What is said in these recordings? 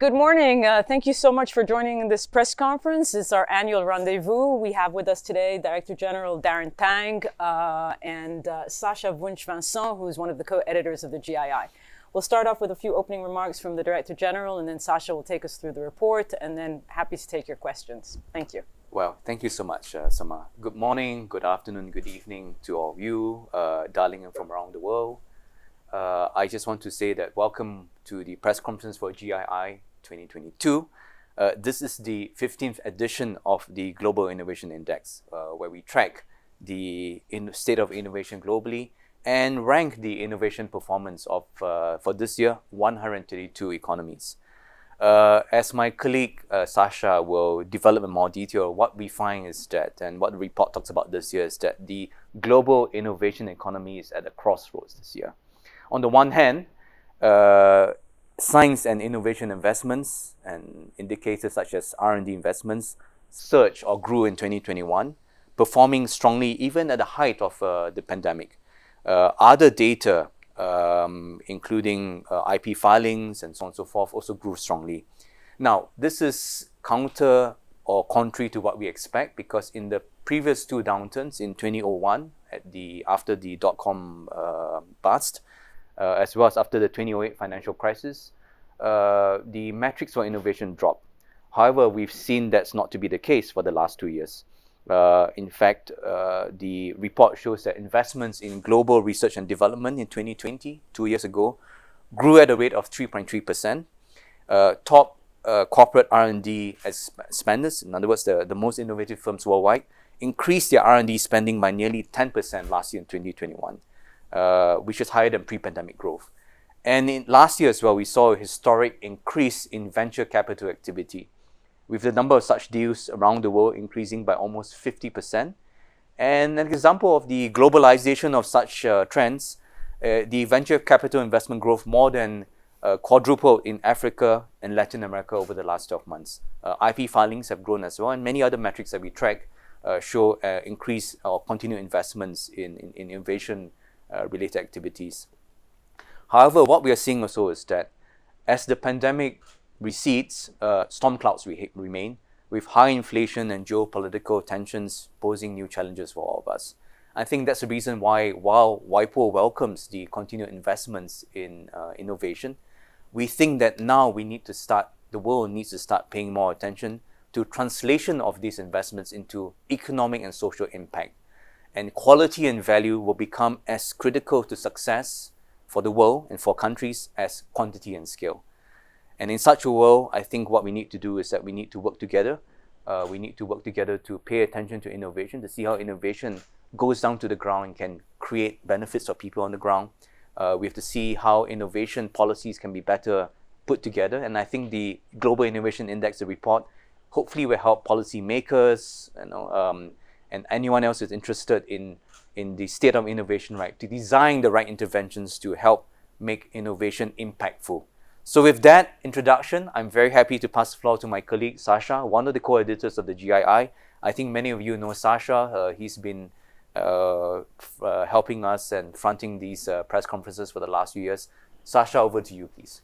Good morning. Thank you so much for joining this press conference. It's our annual rendezvous. We have with us today Director General Daren Tang and Sacha Wunsch-Vincent, who is one of the co-editors of the GII. We'll start off with a few opening remarks from the Director General, and then Sacha will take us through the report, and then happy to take your questions. Thank you. Well, thank you so much, Sama. Good morning, good afternoon, good evening to all of you, dialing in from around the world. I just want to say that welcome to the press conference for GII 2022. This is the 15th edition of the Global Innovation Index, where we track the state of innovation globally and rank the innovation performance of, for this year, 132 economies. As my colleague Sacha will develop in more detail, what we find is that, and what the report talks about this year, is that the global innovation economy is at a crossroads this year. On the one hand, science and innovation investments and indicators such as R&D investments surged or grew in 2021, performing strongly even at the height of the pandemic. Other data, including IP filings and so on and so forth, also grew strongly. Now, this is counter or contrary to what we expect, because in the previous two downturns, in 2001, after the dot-com bust, as well as after the 2008 financial crisis, the metrics for innovation dropped. However, we've seen that's not to be the case for the last 2 years. In fact, the report shows that investments in global research and development in 2020, 2 years ago, grew at a rate of 3.3%. Top corporate R&D spenders, in other words, the most innovative firms worldwide, increased their R&D spending by nearly 10% last year in 2021. Which is higher than pre-pandemic growth. And in last year as well, we saw a historic increase in venture capital activity, with the number of such deals around the world increasing by almost 50%. And an example of the globalization of such trends, the venture capital investment growth more than quadrupled in Africa and Latin America over the last 12 months. IP filings have grown as well, and many other metrics that we track show increased or continued investments in innovation related activities. However, what we are seeing also is that as the pandemic recedes, storm clouds remain, with high inflation and geopolitical tensions posing new challenges for all of us. I think that's the reason why, while WIPO welcomes the continued investments in innovation, we think that now the world needs to start paying more attention to translation of these investments into economic and social impact. And quality and value will become as critical to success for the world and for countries as quantity and scale. And in such a world, I think what we need to do is that we need to work together. We need to work together to pay attention to innovation, to see how innovation goes down to the ground and can create benefits for people on the ground. We have to see how innovation policies can be better put together. And I think the Global Innovation Index, the report, hopefully will help policymakers, and anyone else who's interested in the state of innovation, right, to design the right interventions to help make innovation impactful. So with that introduction, I'm very happy to pass the floor to my colleague, Sacha, one of the co-editors of the GII. I think many of you know Sacha. He's been helping us and fronting these press conferences for the last few years. Sacha, over to you, please.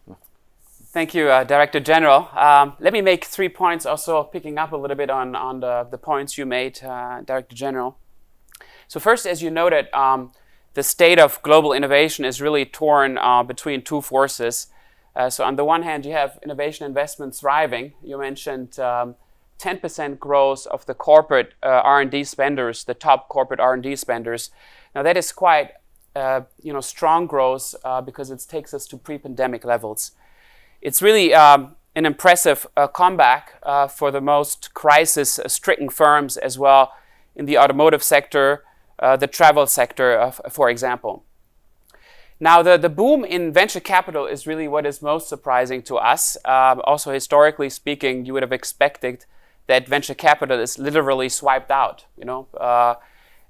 Thank you, Director General. Let me make 3 points also, picking up a little bit on the points you made, Director General. So first, as you noted, the state of global innovation is really torn between two forces. So on the one hand, you have innovation investments thriving. You mentioned 10% growth of the corporate R&D spenders, the top corporate R&D spenders. Now that is quite strong growth because it takes us to pre-pandemic levels. It's really an impressive comeback for the most crisis-stricken firms as well in the automotive sector, the travel sector, for example. Now, the boom in venture capital is really what is most surprising to us. Also, historically speaking, you would have expected that venture capital is literally swiped out,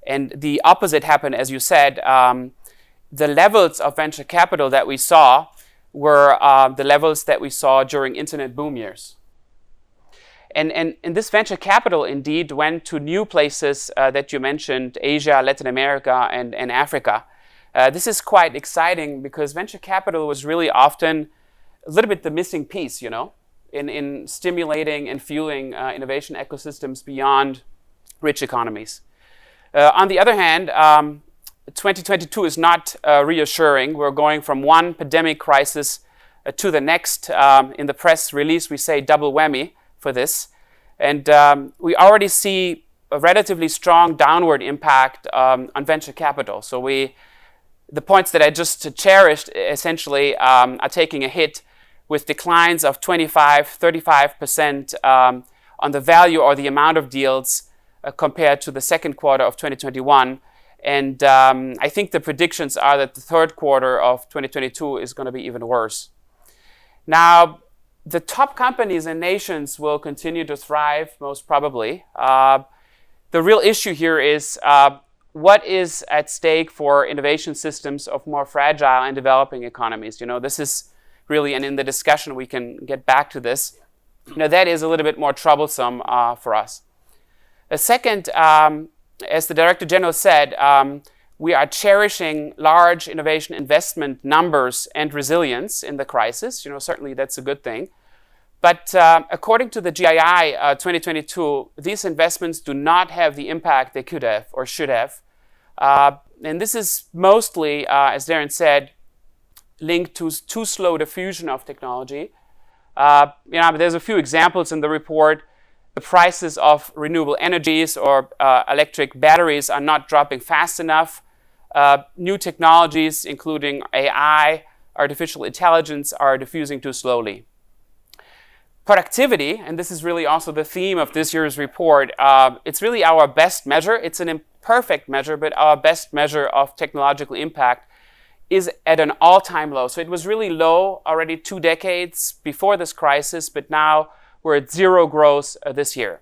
and the opposite happened, as you said. The levels of venture capital that we saw were the levels that we saw during internet boom years. And this venture capital indeed went to new places that you mentioned, Asia, Latin America, and Africa. This is quite exciting because venture capital was really often a little bit the missing piece, in stimulating and fueling innovation ecosystems beyond rich economies. On the other hand, 2022 is not reassuring. We're going from one pandemic crisis to the next. In the press release, we say double whammy for this. And we already see a relatively strong downward impact on venture capital. So the points that I just cherished essentially are taking a hit with declines of 25-35% on the value or the amount of deals compared to the second quarter of 2021. And I think the predictions are that the third quarter of 2022 is going to be even worse. Now, the top companies and nations will continue to thrive, most probably. The real issue here is what is at stake for innovation systems of more fragile and developing economies. This is really, and in the discussion we can get back to this, that is a little bit more troublesome for us. A second, as the Director General said, we are cherishing large innovation investment numbers and resilience in the crisis. Certainly that's a good thing. But according to the GII 2022, these investments do not have the impact they could have or should have. And this is mostly, as Daren said, linked to too slow diffusion of technology. There's a few examples in the report. The prices of renewable energies or electric batteries are not dropping fast enough. New technologies, including AI, artificial intelligence, are diffusing too slowly. Productivity, and this is really also the theme of this year's report, it's really our best measure. It's an imperfect measure, but our best measure of technological impact is at an all-time low. So it was really low already 2 decades before this crisis, but now we're at zero growth this year.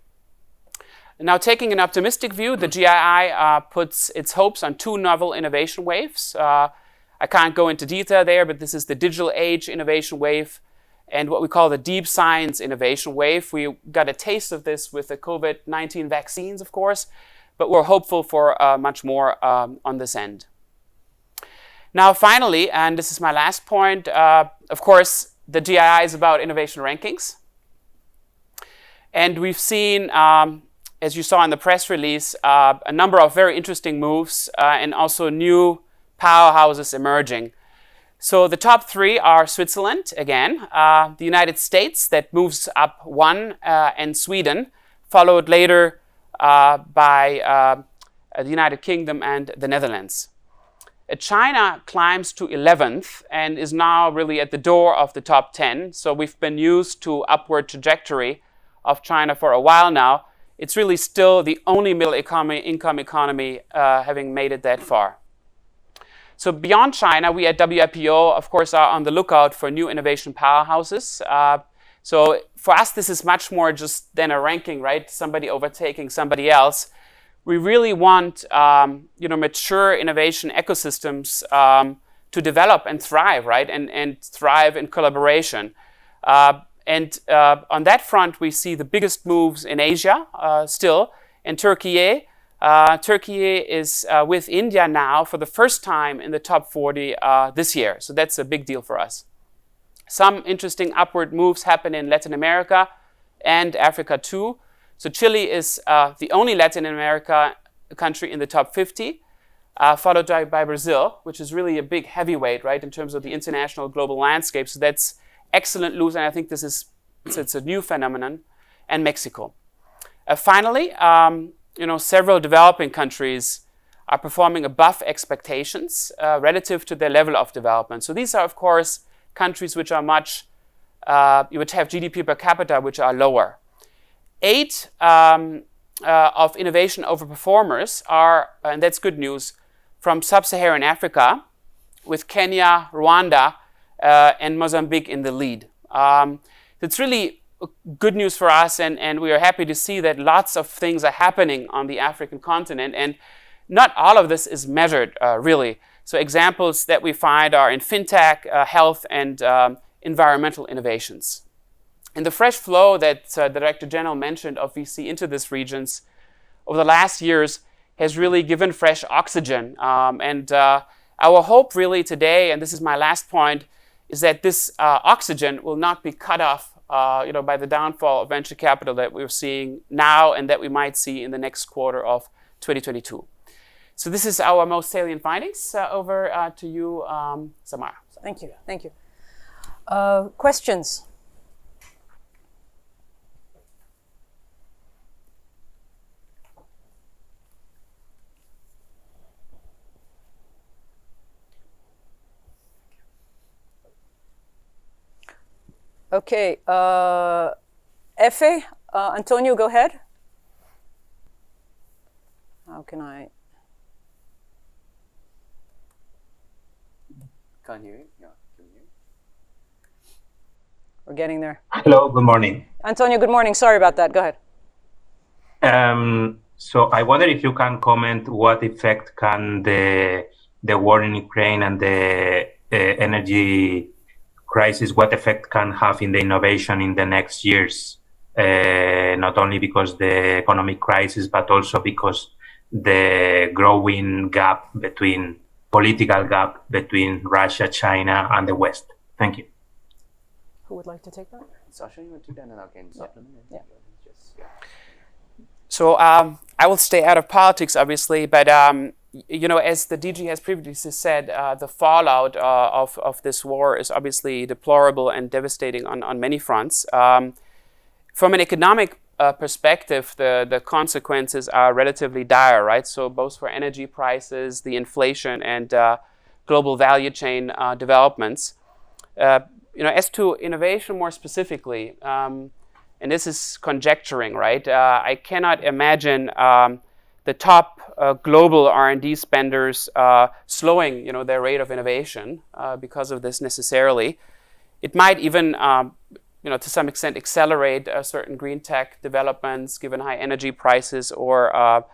Now, taking an optimistic view, the GII puts its hopes on 2 novel innovation waves. I can't go into detail there, but this is the digital age innovation wave and what we call the deep science innovation wave. We got a taste of this with the COVID-19 vaccines, of course, but we're hopeful for much more on this end. Now, finally, and this is my last point, of course, the GII is about innovation rankings. And we've seen, as you saw in the press release, a number of very interesting moves and also new powerhouses emerging. So the top 3 are Switzerland, again, the United States, that moves up 1, and Sweden, followed later by the United Kingdom and the Netherlands. China climbs to 11th and is now really at the door of the top 10. So we've been used to upward trajectory of China for a while now. It's really still the only middle income economy having made it that far. So beyond China, we at WIPO, of course, are on the lookout for new innovation powerhouses. So for us, this is much more just than a ranking, right? Somebody overtaking somebody else. We really want mature innovation ecosystems to develop and thrive, right? And thrive in collaboration. And on that front, we see the biggest moves in Asia still. In Türkiye, Türkiye is with India now for the first time in the top 40 this year. So that's a big deal for us. Some interesting upward moves happen in Latin America and Africa too. So Chile is the only Latin America country in the top 50, followed by Brazil, which is really a big heavyweight, right, in terms of the international global landscape. So that's excellent news, and I think it's a new phenomenon, and Mexico. Finally, several developing countries are performing above expectations relative to their level of development. So these are, of course, countries which are which have GDP per capita which are lower. 8 of innovation overperformers are, and that's good news, from sub-Saharan Africa, with Kenya, Rwanda, and Mozambique in the lead. It's really good news for us, and we are happy to see that lots of things are happening on the African continent, and not all of this is measured, really. So examples that we find are in fintech, health, and environmental innovations. And the fresh flow that the Director General mentioned of VC into these regions over the last years has really given fresh oxygen. And our hope really today, and this is my last point, is that this oxygen will not be cut off by the downfall of venture capital that we're seeing now and that we might see in the next quarter of 2022. So this is our most salient findings. Over to you, Samar. Thank you. Thank you. Questions? Okay, Efe, Antonio, go ahead. How can I? Can't hear it? Yeah, can you hear it? We're getting there. Hello, good morning. Antonio, good morning. Sorry about that. Go ahead. So I wonder if you can comment what effect can the war in Ukraine and the energy crisis, what effect can have in the innovation in the next years, not only because the economic crisis, but also because the growing political gap between Russia, China, and the West. Thank you. Who would like to take that? Sacha, you want to do that and I can supplement? Yeah. So I will stay out of politics, obviously, but as the DG has previously said, the fallout of this war is obviously deplorable and devastating on many fronts. From an economic perspective, the consequences are relatively dire, right? So both for energy prices, the inflation, and global value chain developments. As to innovation more specifically, and this is conjecturing, right? I cannot imagine the top global R&D spenders slowing, their rate of innovation because of this necessarily. It might even, to some extent, accelerate certain green tech developments given high energy prices, or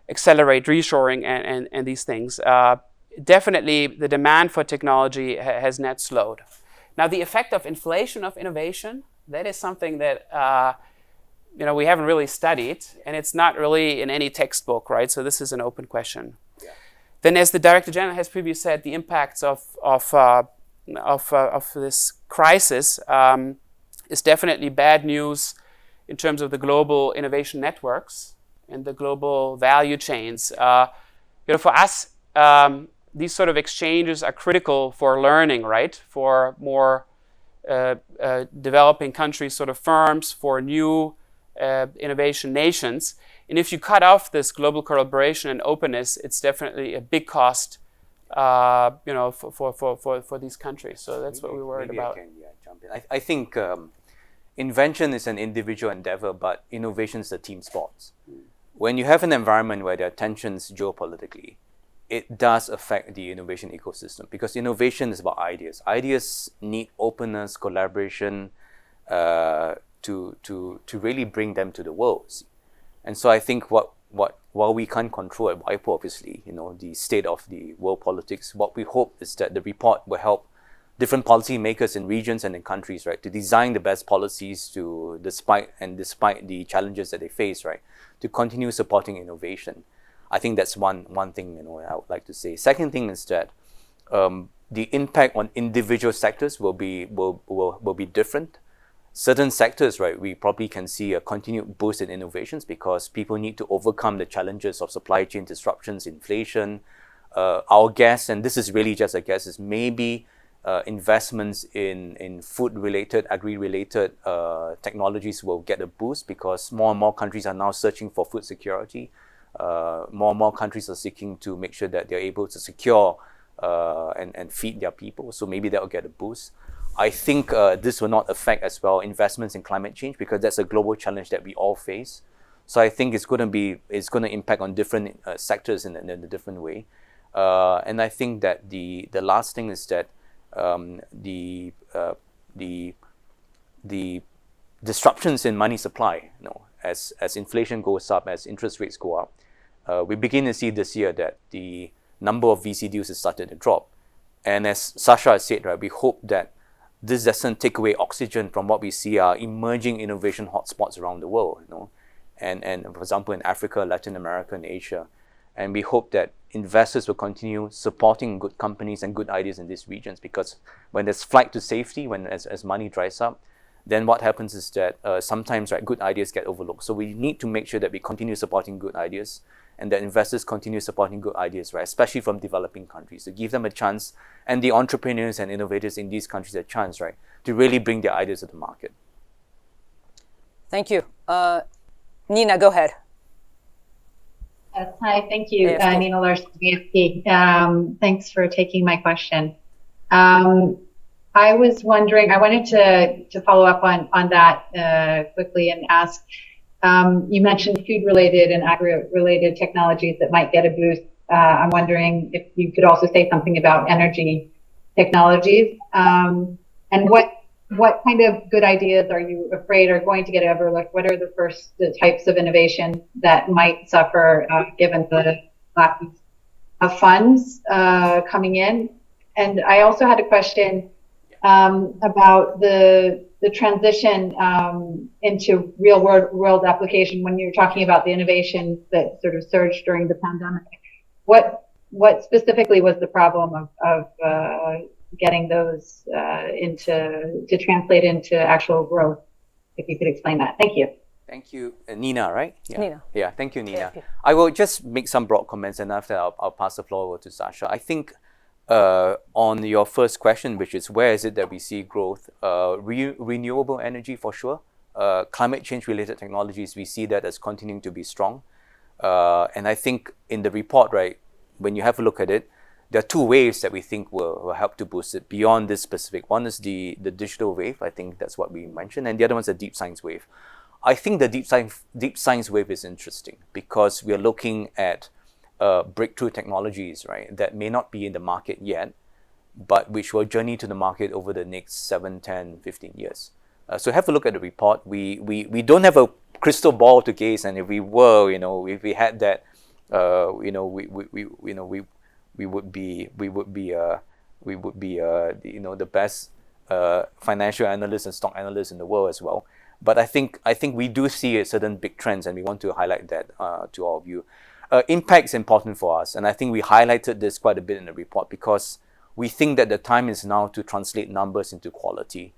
accelerate reshoring and these things. Definitely, the demand for technology has not slowed. Now, the effect of inflation of innovation, that is something that we haven't really studied, and it's not really in any textbook, right? So this is an open question. Yeah. Then, as the Director General has previously said, the impacts of this crisis is definitely bad news in terms of the global innovation networks and the global value chains. For us, these sort of exchanges are critical for learning, right? For more developing countries, sort of firms, for new innovation nations. And if you cut off this global collaboration and openness, it's definitely a big cost, for these countries. So that's what we're worried about. Jump in. I think invention is an individual endeavor, but innovation is a team sport. When you have an environment where there are tensions geopolitically, it does affect the innovation ecosystem, because innovation is about ideas. Ideas need openness, collaboration, to really bring them to the world. And so I think while we can't control at WIPO, obviously, the state of the world politics, what we hope is that the report will help different policy makers in regions and in countries, right, to design the best policies despite the challenges that they face, right, to continue supporting innovation. I think that's one thing I would like to say. Second thing is that the impact on individual sectors will be different. Certain sectors, right, we probably can see a continued boost in innovations because people need to overcome the challenges of supply chain disruptions, inflation. Our guess, and this is really just a guess, is maybe investments in food-related, agri-related technologies will get a boost because more and more countries are now searching for food security. More and more countries are seeking to make sure that they're able to secure and feed their people. So maybe that will get a boost. I think this will not affect as well investments in climate change because that's a global challenge that we all face. So I think it's going to impact on different sectors in a different way. And I think that the last thing is that the disruptions in money supply, as inflation goes up, as interest rates go up, we begin to see this year that the number of VC deals has started to drop. And as Sacha has said, right, we hope that this doesn't take away oxygen from what we see are emerging innovation hotspots around the world, and for example in Africa, Latin America, and Asia. And we hope that investors will continue supporting good companies and good ideas in these regions, because when there's flight to safety, as money dries up, then what happens is that sometimes good ideas get overlooked. So we need to make sure that we continue supporting good ideas and that investors continue supporting good ideas, right? Especially from developing countries, to give them a chance, and the entrepreneurs and innovators in these countries a chance, right, to really bring their ideas to the market. Thank you. Nina, go ahead. Yes, hi, thank you. AFP. Nina Larson, AFP. Thanks for taking my question. I was wondering, I wanted to follow up on that quickly and ask, you mentioned food-related and agri-related technologies that might get a boost. I'm wondering if you could also say something about energy technologies, and what kind of good ideas are you afraid are going to get overlooked? What are the types of innovation that might suffer given the lack of funds coming in? And I also had a question about the transition into real world application. When you're talking about the innovation that sort of surged during the pandemic, what specifically was the problem of getting those to translate into actual growth? If you could explain that. Thank you. Thank you, Nina, right? Yeah. Nina. Yeah, thank you, Nina. AFP. I will just make some broad comments, and after I'll pass the floor over to Sacha. I think on your first question, which is where is it that we see growth, renewable energy for sure, climate change related technologies, we see that as continuing to be strong. And I think in the report, right, when you have a look at it, there are two waves that we think will help to boost it beyond this specific. One is the digital wave, I think that's what we mentioned, and the other one's the deep science wave. I think the deep science wave is interesting because we are looking at breakthrough technologies, right, that may not be in the market yet, but which will journey to the market over the next 7, 10, 15 years. So have a look at the report. We don't have a crystal ball to gaze, and if we were, if we had that, we would be the best financial analysts and stock analysts in the world as well. But I think we do see certain big trends, and we want to highlight that to all of you. Impact is important for us, and I think we highlighted this quite a bit in the report because we think that the time is now to translate numbers into quality.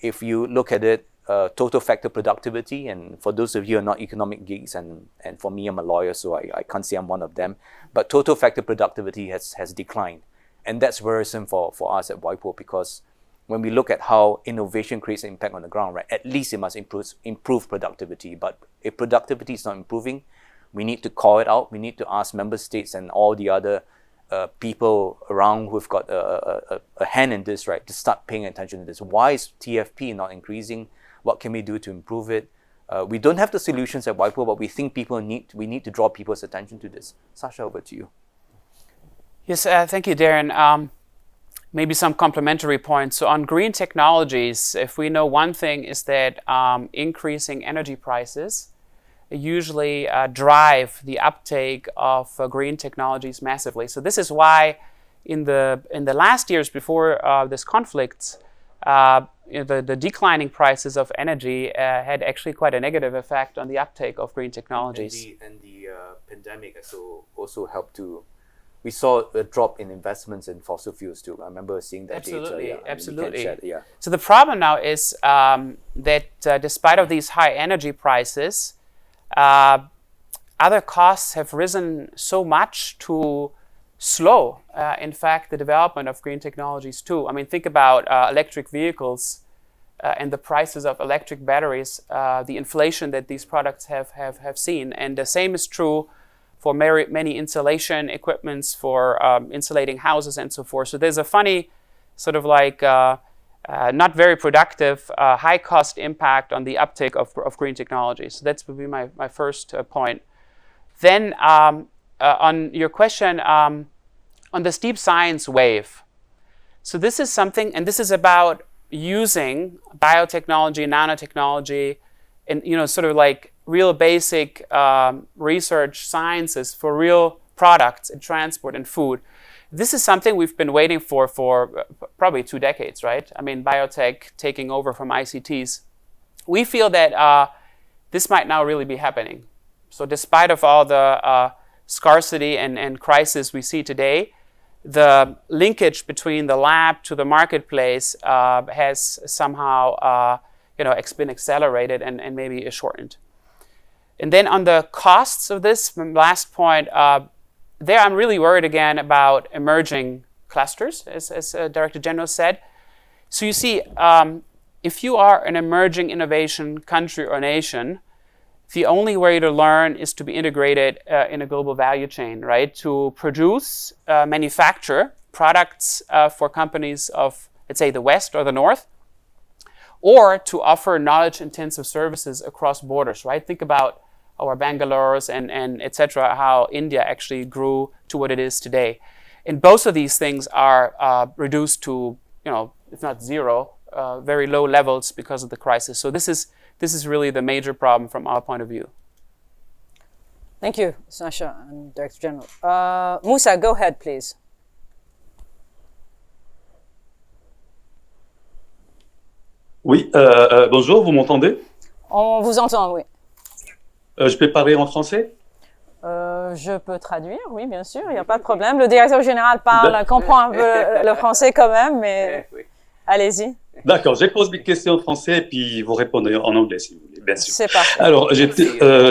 If you look at it, total factor productivity, and for those of you who are not economic geeks, and for me, I'm a lawyer, so I can't say I'm one of them, but total factor productivity has declined. And that's worrisome for us at WIPO, because when we look at how innovation creates an impact on the ground, right, at least it must improve productivity. But if productivity is not improving, we need to call it out. We need to ask member states and all the other people around who've got a hand in this, right, to start paying attention to this. Why is TFP not increasing? What can we do to improve it? We don't have the solutions at WIPO, but we think we need to draw people's attention to this. Sacha, over to you. Yes, thank you, Daren. Maybe some complementary points. So on green technologies, if we know one thing is that increasing energy prices usually drive the uptake of green technologies massively. So this is why in the last years before this conflict, the declining prices of energy had actually quite a negative effect on the uptake of green technologies. And the pandemic also helped to. We saw a drop in investments in fossil fuels too. I remember seeing that absolutely, data. Yeah, absolutely. Yeah. So the problem now is that despite of these high energy prices, other costs have risen so much to slow, in fact, the development of green technologies too. I mean, think about electric vehicles and the prices of electric batteries, the inflation that these products have seen. And the same is true for many insulation equipments for insulating houses and so forth. So there's a funny sort of like not very productive, high cost impact on the uptake of green technologies. So that's would be my first point. Then on your question on the deep science wave. So this is something, and this is about using biotechnology, nanotechnology, and sort of like real basic research sciences for real products in transport and food. This is something we've been waiting for probably 2 decades, right? I mean, biotech taking over from ICTs. We feel that this might now really be happening. So despite of all the scarcity and crisis we see today, the linkage between the lab to the marketplace has somehow been accelerated and maybe shortened. And then on the costs of this, last point, there I'm really worried again about emerging clusters, as Director General said. So you see, if you are an emerging innovation country or nation, the only way to learn is to be integrated in a global value chain, right? To produce, manufacture products for companies of, let's say, the West or the North, or to offer knowledge-intensive services across borders, right? Think about our Bangalore's and et cetera, how India actually grew to what it is today. And both of these things are reduced to, if not zero, very low levels because of the crisis. So this is really the major problem from our point of view. Thank you, Sacha and Director General. Musa, go ahead, please. Oui, bonjour, vous m'entendez? On vous entend, oui. Je peux parler en français? Je peux traduire, oui, bien sûr, il n'y a pas de problème. Le directeur général comprend un peu le français quand même, mais allez-y. D'accord, je pose mes questions en français et puis vous répondez en anglais si vous voulez, bien sûr. C'est parfait. Alors,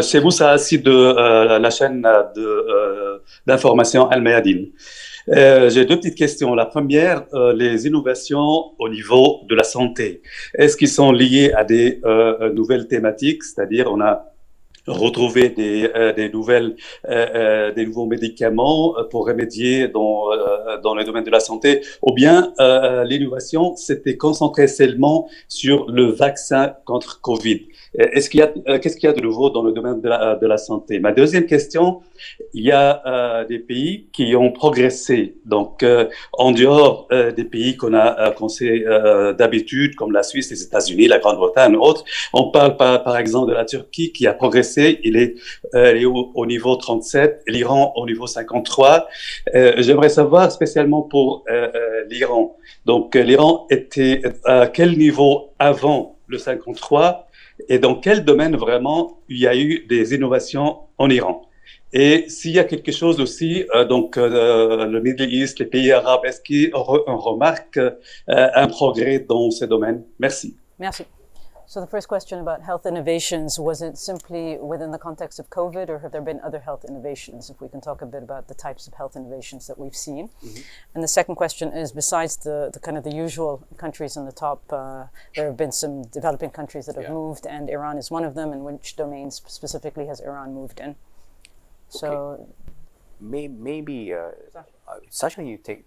c'est Moussa Assi de la chaîne d'information Al Mayadeen. J'ai deux petites questions. La première, les innovations au niveau de la santé. Est-ce qu'ils sont liés à des nouvelles thématiques? C'est-à-dire, on a retrouvé des nouveaux médicaments pour remédier dans le domaine de la santé, ou bien l'innovation s'était concentrée seulement sur le vaccin contre Covid. Qu'est-ce qu'il y a de nouveau dans le domaine de la santé? Ma deuxième question, il y a des pays qui ont progressé, donc en dehors des pays qu'on sait d'habitude, comme la Suisse, les États-Unis, la Grande-Bretagne, autres. On parle par exemple de la Turquie qui a progressé, il est au niveau 37, l'Iran au niveau 53. J'aimerais savoir spécialement pour l'Iran. Donc l'Iran était à quel niveau avant le 53 et dans quel domaine vraiment il y a eu des innovations en Iran? Et s'il y a quelque chose aussi, le Middle East, les pays arabes, est-ce qu'on remarque un progrès dans ce domaine? Merci. Merci. So the first question about health innovations, was it simply within the context of COVID, or have there been other health innovations? If we can talk a bit about the types of health innovations that we've seen. Mm-hmm. And the second question is, besides the kind of the usual countries on the top, there have been some developing countries that have moved, and Iran is one of them. And which domains specifically has Iran moved in? So okay. Maybe Sacha, can you take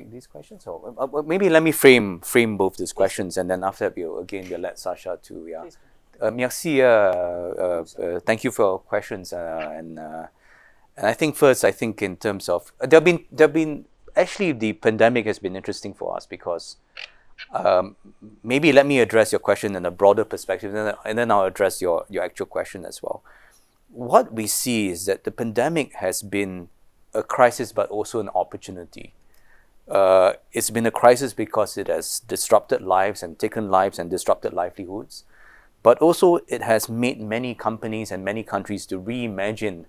these questions, or maybe let me frame both these questions, and then after that we'll let Sacha to merci. Thank you for your questions, and I think first, in terms of there've been actually the pandemic has been interesting for us because maybe let me address your question in a broader perspective, and then I'll address your actual question as well. What we see is that the pandemic has been a crisis, but also an opportunity. It's been a crisis because it has disrupted lives and taken lives and disrupted livelihoods, but also it has made many companies and many countries to reimagine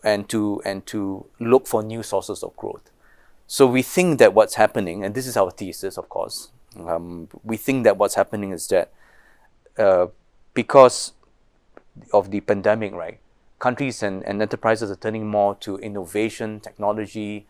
and to look for new sources of growth. So we think that what's happening, and this is our thesis, of course, we think that what's happening is that because of the pandemic, right, countries and enterprises are turning more to innovation, technology,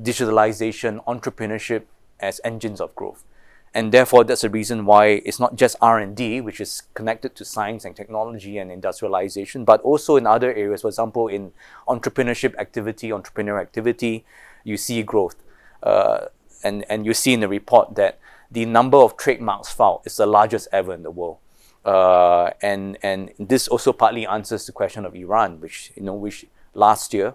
digitalization, entrepreneurship as engines of growth. And therefore, that's the reason why it's not just R&D, which is connected to science and technology and industrialization, but also in other areas. For example, in entrepreneurial activity, you see growth. And you see in the report that the number of trademarks filed is the largest ever in the world. And this also partly answers the question of Iran, which last year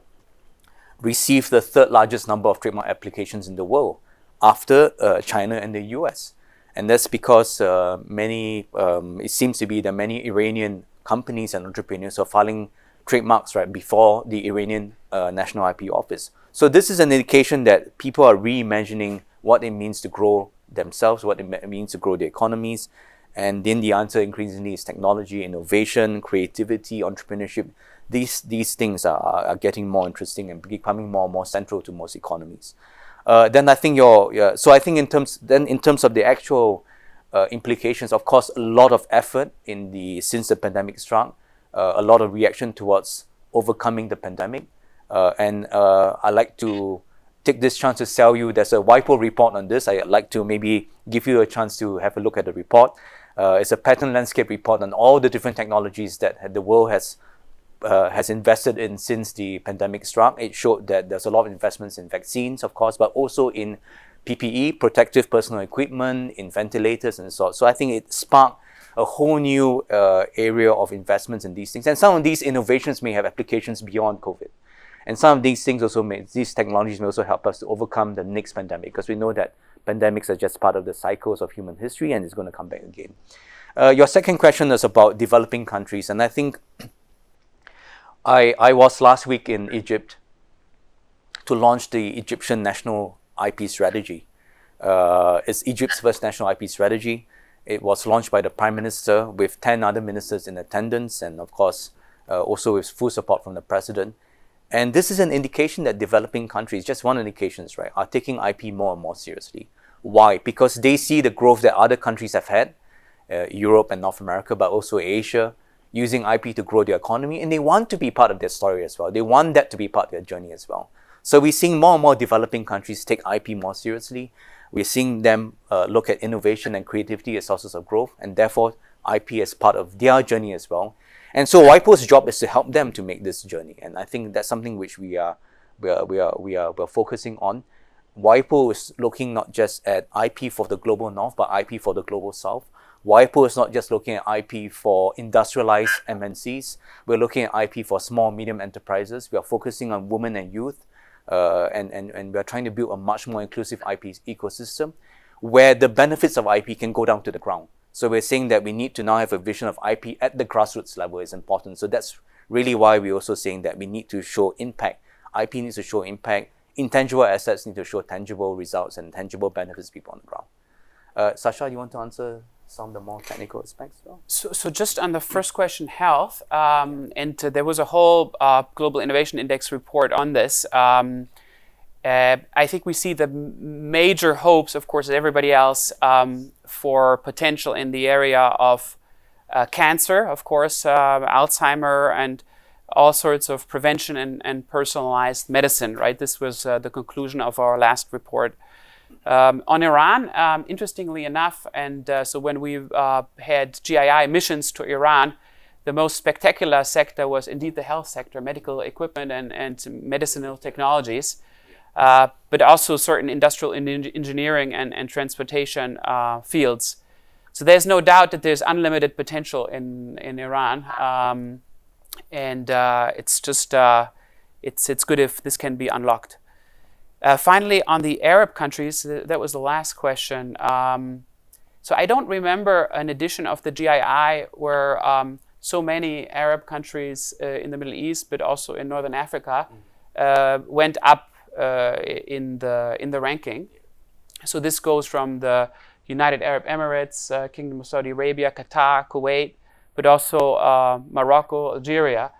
received the third largest number of trademark applications in the world after China and the US. And that's because it seems to be that many Iranian companies and entrepreneurs are filing trademarks right before the Iranian National IP Office. So this is an indication that people are reimagining what it means to grow themselves, what it means to grow their economies. And then the answer increasingly is technology, innovation, creativity, entrepreneurship, these things are getting more interesting and becoming more and more central to most economies. Then I think so I think in terms of the actual implications, of course, a lot of effort since the pandemic struck, a lot of reaction towards overcoming the pandemic, and I like to take this chance to sell you. There's a WIPO report on this. I'd like to maybe give you a chance to have a look at the report. It's a pattern landscape report on all the different technologies that the world has invested in since the pandemic struck. It showed that there's a lot of investments in vaccines, of course, but also in PPE, protective personal equipment, in ventilators and so on. So I think it sparked a whole new area of investments in these things. And some of these innovations may have applications beyond COVID. And some of these things these technologies may also help us to overcome the next pandemic, because we know that pandemics are just part of the cycles of human history and it's going to come back again. Your second question is about developing countries, and I think I was last week in Egypt to launch the Egyptian national IP strategy. It's Egypt's first national IP strategy. It was launched by the Prime Minister with 10 other ministers in attendance, and of course also with full support from the President. And this is an indication that developing countries, just one indication, right, are taking IP more and more seriously. Why? Because they see the growth that other countries have had, Europe and North America, but also Asia, using IP to grow their economy, and they want to be part of their story as well. They want that to be part of their journey as well. So we're seeing more and more developing countries take IP more seriously. We're seeing them look at innovation and creativity as sources of growth, and therefore IP as part of their journey as well. And so WIPO's job is to help them to make this journey, and I think that's something which we are focusing on. WIPO is looking not just at IP for the global north, but IP for the global south. WIPO is not just looking at IP for industrialized MNCs. We're looking at IP for small, medium enterprises. We are focusing on women and youth, and we are trying to build a much more inclusive IP ecosystem where the benefits of IP can go down to the ground. So we're saying that we need to now have a vision of IP at the grassroots level is important. So that's really why we're also saying that we need to show impact. IP needs to show impact. Intangible assets need to show tangible results and tangible benefits to people on the ground. Sacha, do you want to answer some of the more technical aspects? So just on the first question, health, and there was a whole Global Innovation Index report on this. I think we see the major hopes, of course, as everybody else, for potential in the area of cancer, of course, Alzheimer, and all sorts of prevention and personalized medicine, right? This was the conclusion of our last report. On Iran, interestingly enough, and so when we had GII missions to Iran, the most spectacular sector was indeed the health sector, medical equipment and medicinal technologies, but also certain industrial engineering and transportation fields. So there's no doubt that there's unlimited potential in Iran, and it's just it's good if this can be unlocked. Finally, on the Arab countries, that was the last question. So I don't remember an edition of the GII where so many Arab countries in the Middle East, but also in Northern Africa, went up in the ranking. So this goes from the United Arab Emirates, Kingdom of Saudi Arabia, Qatar, Kuwait, but also Morocco, Algeria.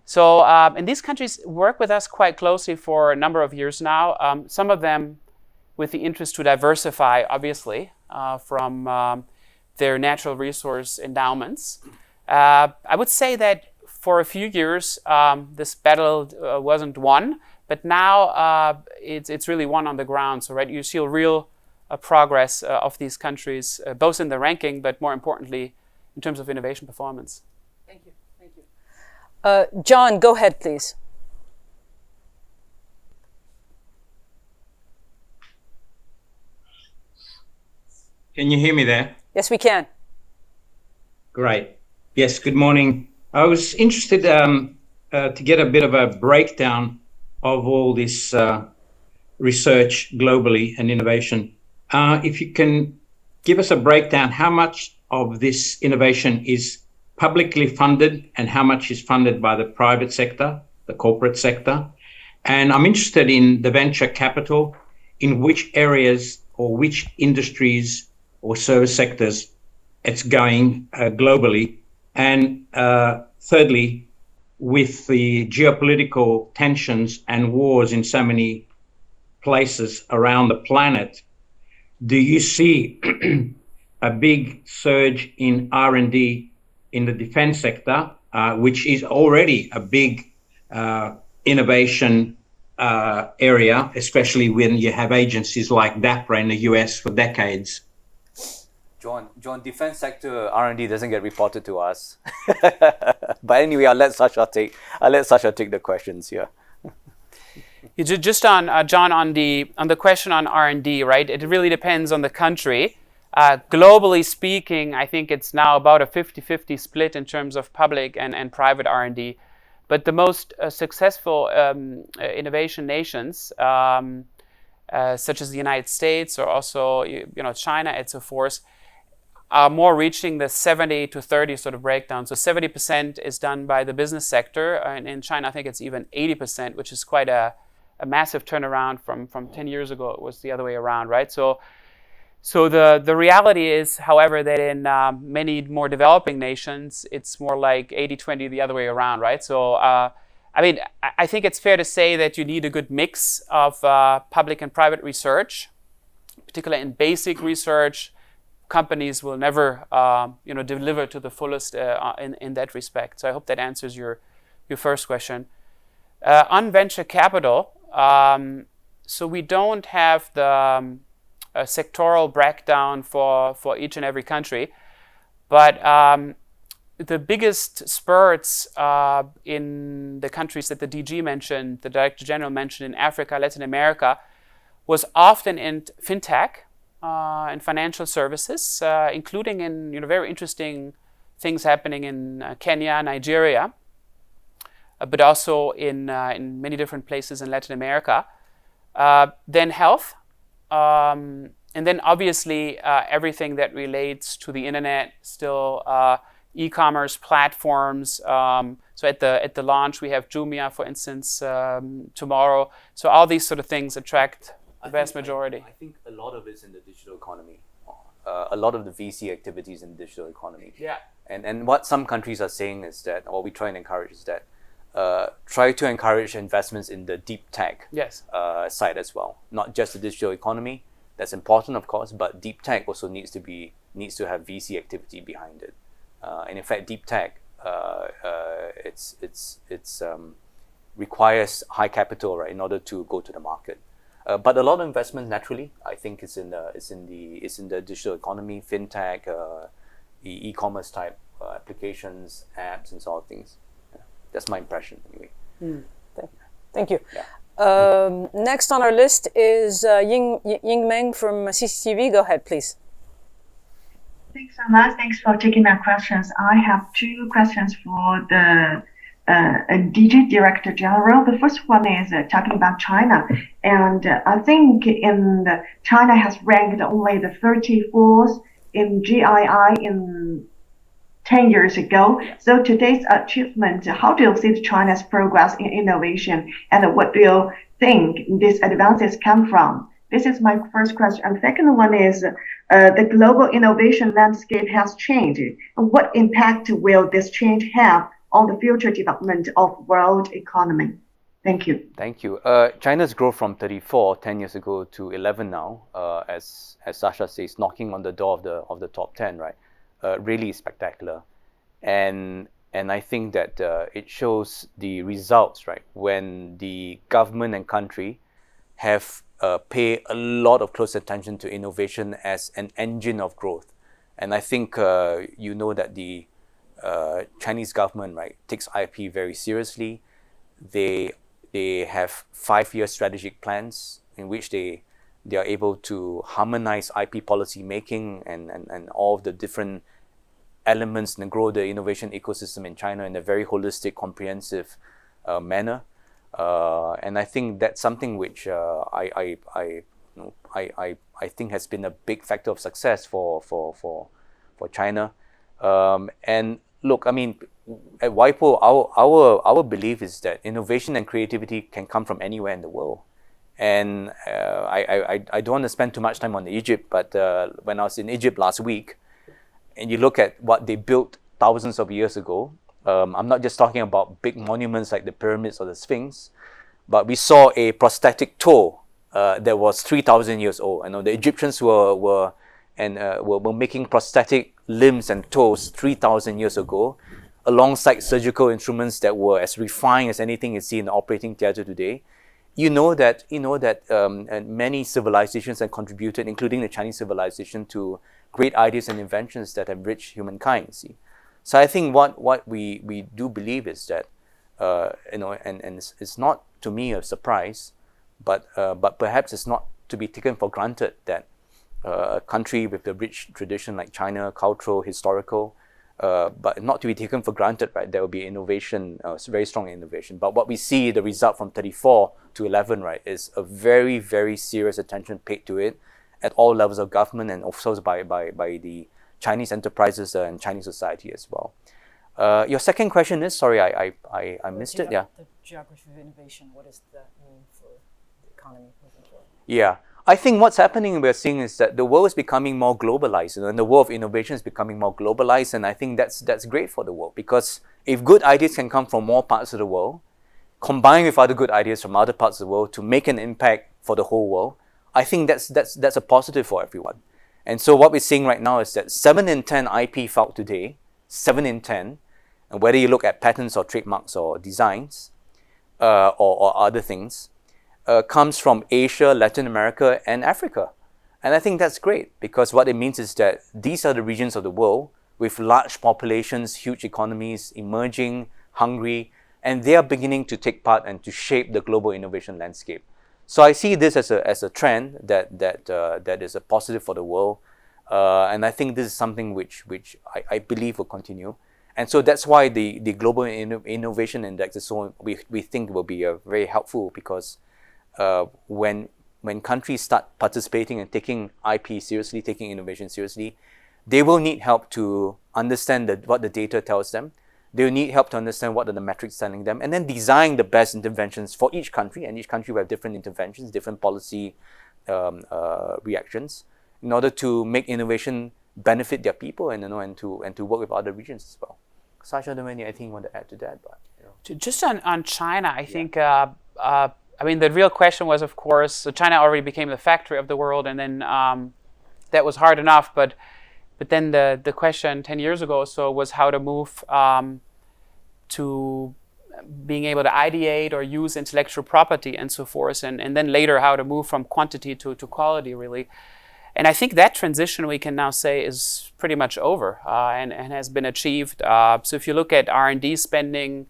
So, and these countries work with us quite closely for a number of years now. Some of them with the interest to diversify, obviously, from their natural resource endowments. I would say that for a few years, this battle wasn't won, but now it's really won on the ground. So, right, you see a real progress of these countries, both in the ranking, but more importantly, in terms of innovation performance. Thank you. Thank you. John, go ahead, please. Can you hear me there? Yes, we can. Great. Yes, good morning. I was interested to get a bit of a breakdown of all this research globally and innovation. If you can give us a breakdown, how much of this innovation is publicly funded and how much is funded by the private sector, the corporate sector? And I'm interested in the venture capital, in which areas or which industries or service sectors it's going globally. And thirdly, with the geopolitical tensions and wars in so many places around the planet, do you see a big surge in R&D in the defense sector, which is already a big innovation area, especially when you have agencies like DAPRA in the US for decades? John, defense sector R&D doesn't get reported to us. But anyway, I'll let Sacha take the questions here. Just on John, on the question on R&D, right? It really depends on the country. Globally speaking, I think it's now about a 50-50 split in terms of public and private R&D. But the most successful innovation nations, such as the United States or also China and so forth, are more reaching the 70-30 sort of breakdown. So 70% is done by the business sector, and in China I think it's even 80%, which is quite a massive turnaround from 10 years ago. It was the other way around, right? So the reality is, however, that in many more developing nations, it's more like 80-20 the other way around, right? So, I think it's fair to say that you need a good mix of public and private research, particularly in basic research. Companies will never, deliver to the fullest in that respect. So I hope that answers your first question. On venture capital, so we don't have the a sectoral breakdown for each and every country. But the biggest spurts in the countries that the DG mentioned, the Director General mentioned, in Africa, Latin America, was often in fintech and financial services, including in very interesting things happening in Kenya, Nigeria, but also in many different places in Latin America. Then health. And then obviously everything that relates to the internet, still e-commerce platforms. So at the launch we have Jumia, for instance, tomorrow. So all these sort of things attract the vast majority. I think a lot of it's in the digital economy. A lot of the VC activities in the digital economy. Yeah. And what some countries are saying is that, or we try and encourage, is that try to encourage investments in the deep tech side as well. Not just the digital economy. That's important, of course, but deep tech also needs to have VC activity behind it. And in fact, deep tech it's requires high capital, right, in order to go to the market. But a lot of investment naturally, I think, is in the digital economy, fintech, e-commerce type applications, apps, and sort of things. That's my impression, anyway. Thank you. Yeah. Next on our list is Ying Meng from CCTV. Go ahead, please. Thanks so much. Thanks for taking my questions. I have two questions for the DG Director General. The first one is talking about China. And I think China has ranked only the 34th in GII in 10 years ago. So today's achievement, how do you see China's progress in innovation, and what do you think these advances come from? This is my first question. And second one is the global innovation landscape has changed. What impact will this change have on the future development of world economy? Thank you. Thank you. China's growth from 34 10 years ago to 11 now, as Sacha says, knocking on the door of the top 10, right? Really spectacular, and I think that it shows the results, right? When the government and country have pay a lot of close attention to innovation as an engine of growth, and I think that the Chinese government, right, takes IP very seriously. They have 5-year strategic plans in which they are able to harmonize IP policy making and all of the different elements and grow the innovation ecosystem in China in a very holistic, comprehensive manner. And I think that's something which I think has been a big factor of success for China. And look, I mean, at WIPO, our belief is that innovation and creativity can come from anywhere in the world. And I don't want to spend too much time on Egypt, but when I was in Egypt last week, and you look at what they built thousands of years ago, I'm not just talking about big monuments like the pyramids or the Sphinx, but we saw a prosthetic toe that was 3,000 years old. The Egyptians were making prosthetic limbs and toes 3,000 years ago, alongside surgical instruments that were as refined as anything you see in the operating theatre today. You know that many civilizations have contributed, including the Chinese civilization, to great ideas and inventions that have enriched humankind. See, so I think what we do believe is that and it's not to me a surprise, but perhaps it's not to be taken for granted that a country with a rich tradition like China, cultural, historical, but not to be taken for granted, right? There will be innovation, very strong innovation. But what we see, the result from 34 to 11, right, is a very, very serious attention paid to it at all levels of government and also by the Chinese enterprises and Chinese society as well. Your second question is, sorry, I missed it. Yeah. The geography of innovation. What does that mean for the economy moving forward? Yeah. I think what's happening, we're seeing, is that the world is becoming more globalized, and the world of innovation is becoming more globalized, and I think that's great for the world, because if good ideas can come from more parts of the world, combined with other good ideas from other parts of the world to make an impact for the whole world, I think that's a positive for everyone. And so what we're seeing right now is that 7 in 10 IP filed today, 7 in 10, and whether you look at patents or trademarks or designs or other things, comes from Asia, Latin America, and Africa. And I think that's great, because what it means is that these are the regions of the world with large populations, huge economies, emerging, hungry, and they are beginning to take part and to shape the global innovation landscape. So I see this as a trend that is a positive for the world, and I think this is something which I believe will continue. And so that's why the Global Innovation Index is so, we think will be very helpful, because when countries start participating and taking IP seriously, taking innovation seriously, they will need help to understand what the data tells them. They will need help to understand what are the metrics telling them, and then design the best interventions for each country. And each country will have different interventions, different policy reactions, in order to make innovation benefit their people and to work with other regions as well. Sacha, I don't know anything you want to add to that, but just on China, I think. I mean, the real question was, of course, so China already became the factory of the world, and then that was hard enough. But then the question 10 years ago or so was how to move to being able to ideate or use intellectual property and so forth, and then later how to move from quantity to quality, really. And I think that transition, we can now say, is pretty much over and has been achieved. So if you look at R&D spending,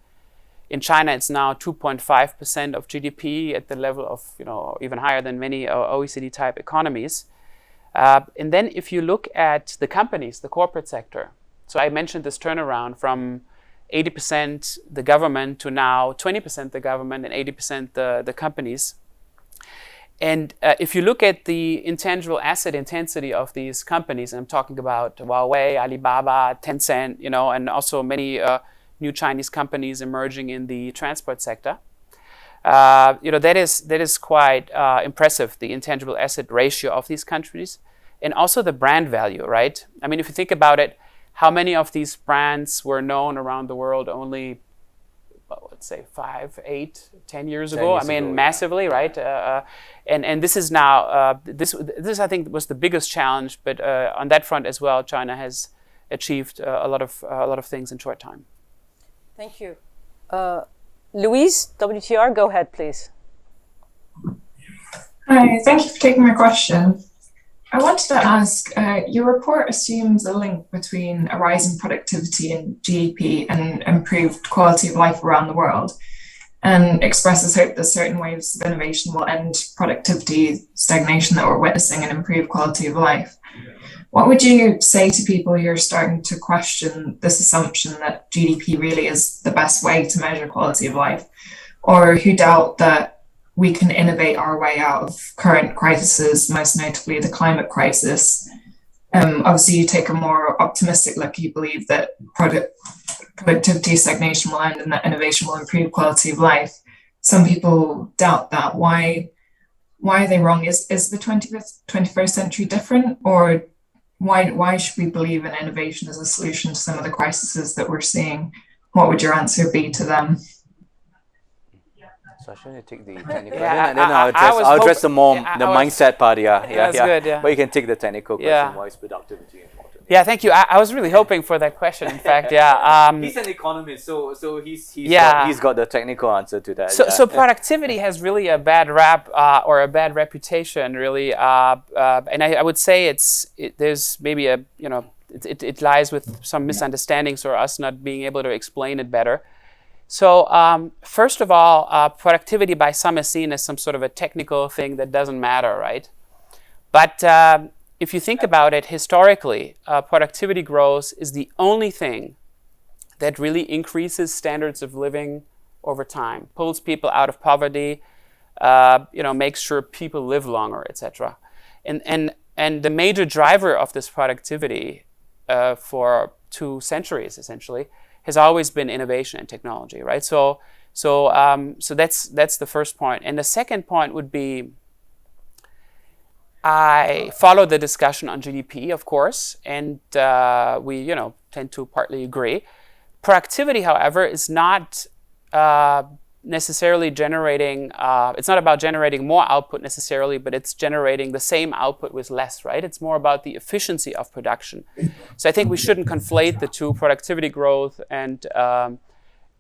in China, it's now 2.5% of GDP, at the level of, even higher than many OECD-type economies. And then if you look at the companies, the corporate sector, so I mentioned this turnaround from 80% the government to now 20% the government and 80% the companies. And if you look at the intangible asset intensity of these companies, and I'm talking about Huawei, Alibaba, Tencent, and also many new Chinese companies emerging in the transport sector. That is quite impressive, the intangible asset ratio of these countries, and also the brand value, right? I mean, if you think about it, how many of these brands were known around the world only, let's say 5, 8, 10 years ago? I mean, massively, right? And this is now, this I think was the biggest challenge, but on that front as well, China has achieved a lot of things in short time. Thank you. Louise, WTR, go ahead, please. Hi, thank you for taking my question. I wanted to ask, your report assumes a link between a rise in productivity and GDP and improved quality of life around the world, and expresses hope that certain waves of innovation will end productivity stagnation that we're witnessing and improve quality of life. What would you say to people who are starting to question this assumption that GDP really is the best way to measure quality of life, or who doubt that we can innovate our way out of current crises, most notably the climate crisis? Obviously, you take a more optimistic look. You believe that productivity stagnation will end and that innovation will improve quality of life. Some people doubt that. Why are they wrong? Is the 21st century different, or why should we believe in innovation as a solution to some of the crises that we're seeing? what would your answer be to them? So I should take the technical, Yeah, and then I was I'll address the more yeah, the I was- mindset part. Yeah. That's good, yeah. But you can take the technical question. Yeah. Why is productivity important? Yeah, thank you. I was really hoping for that question. In fact, yeah. He's an economist, so Yeah. he's got the technical answer to that. So productivity has really a bad rap or a bad reputation, really, and I would say there's maybe it lies with some misunderstandings or us not being able to explain it better. So first of all, productivity by some is seen as some sort of a technical thing that doesn't matter, right? But if you think about it historically, productivity growth is the only thing that really increases standards of living over time, pulls people out of poverty, makes sure people live longer, etc. And the major driver of this productivity for 2 centuries essentially has always been innovation and technology, right? So that's the first point. And the second point would be, I follow the discussion on GDP, of course, and we tend to partly agree. Productivity, however, is not necessarily generating, it's not about generating more output necessarily, but it's generating the same output with less, right? It's more about the efficiency of production. So I think we shouldn't conflate the two, productivity growth and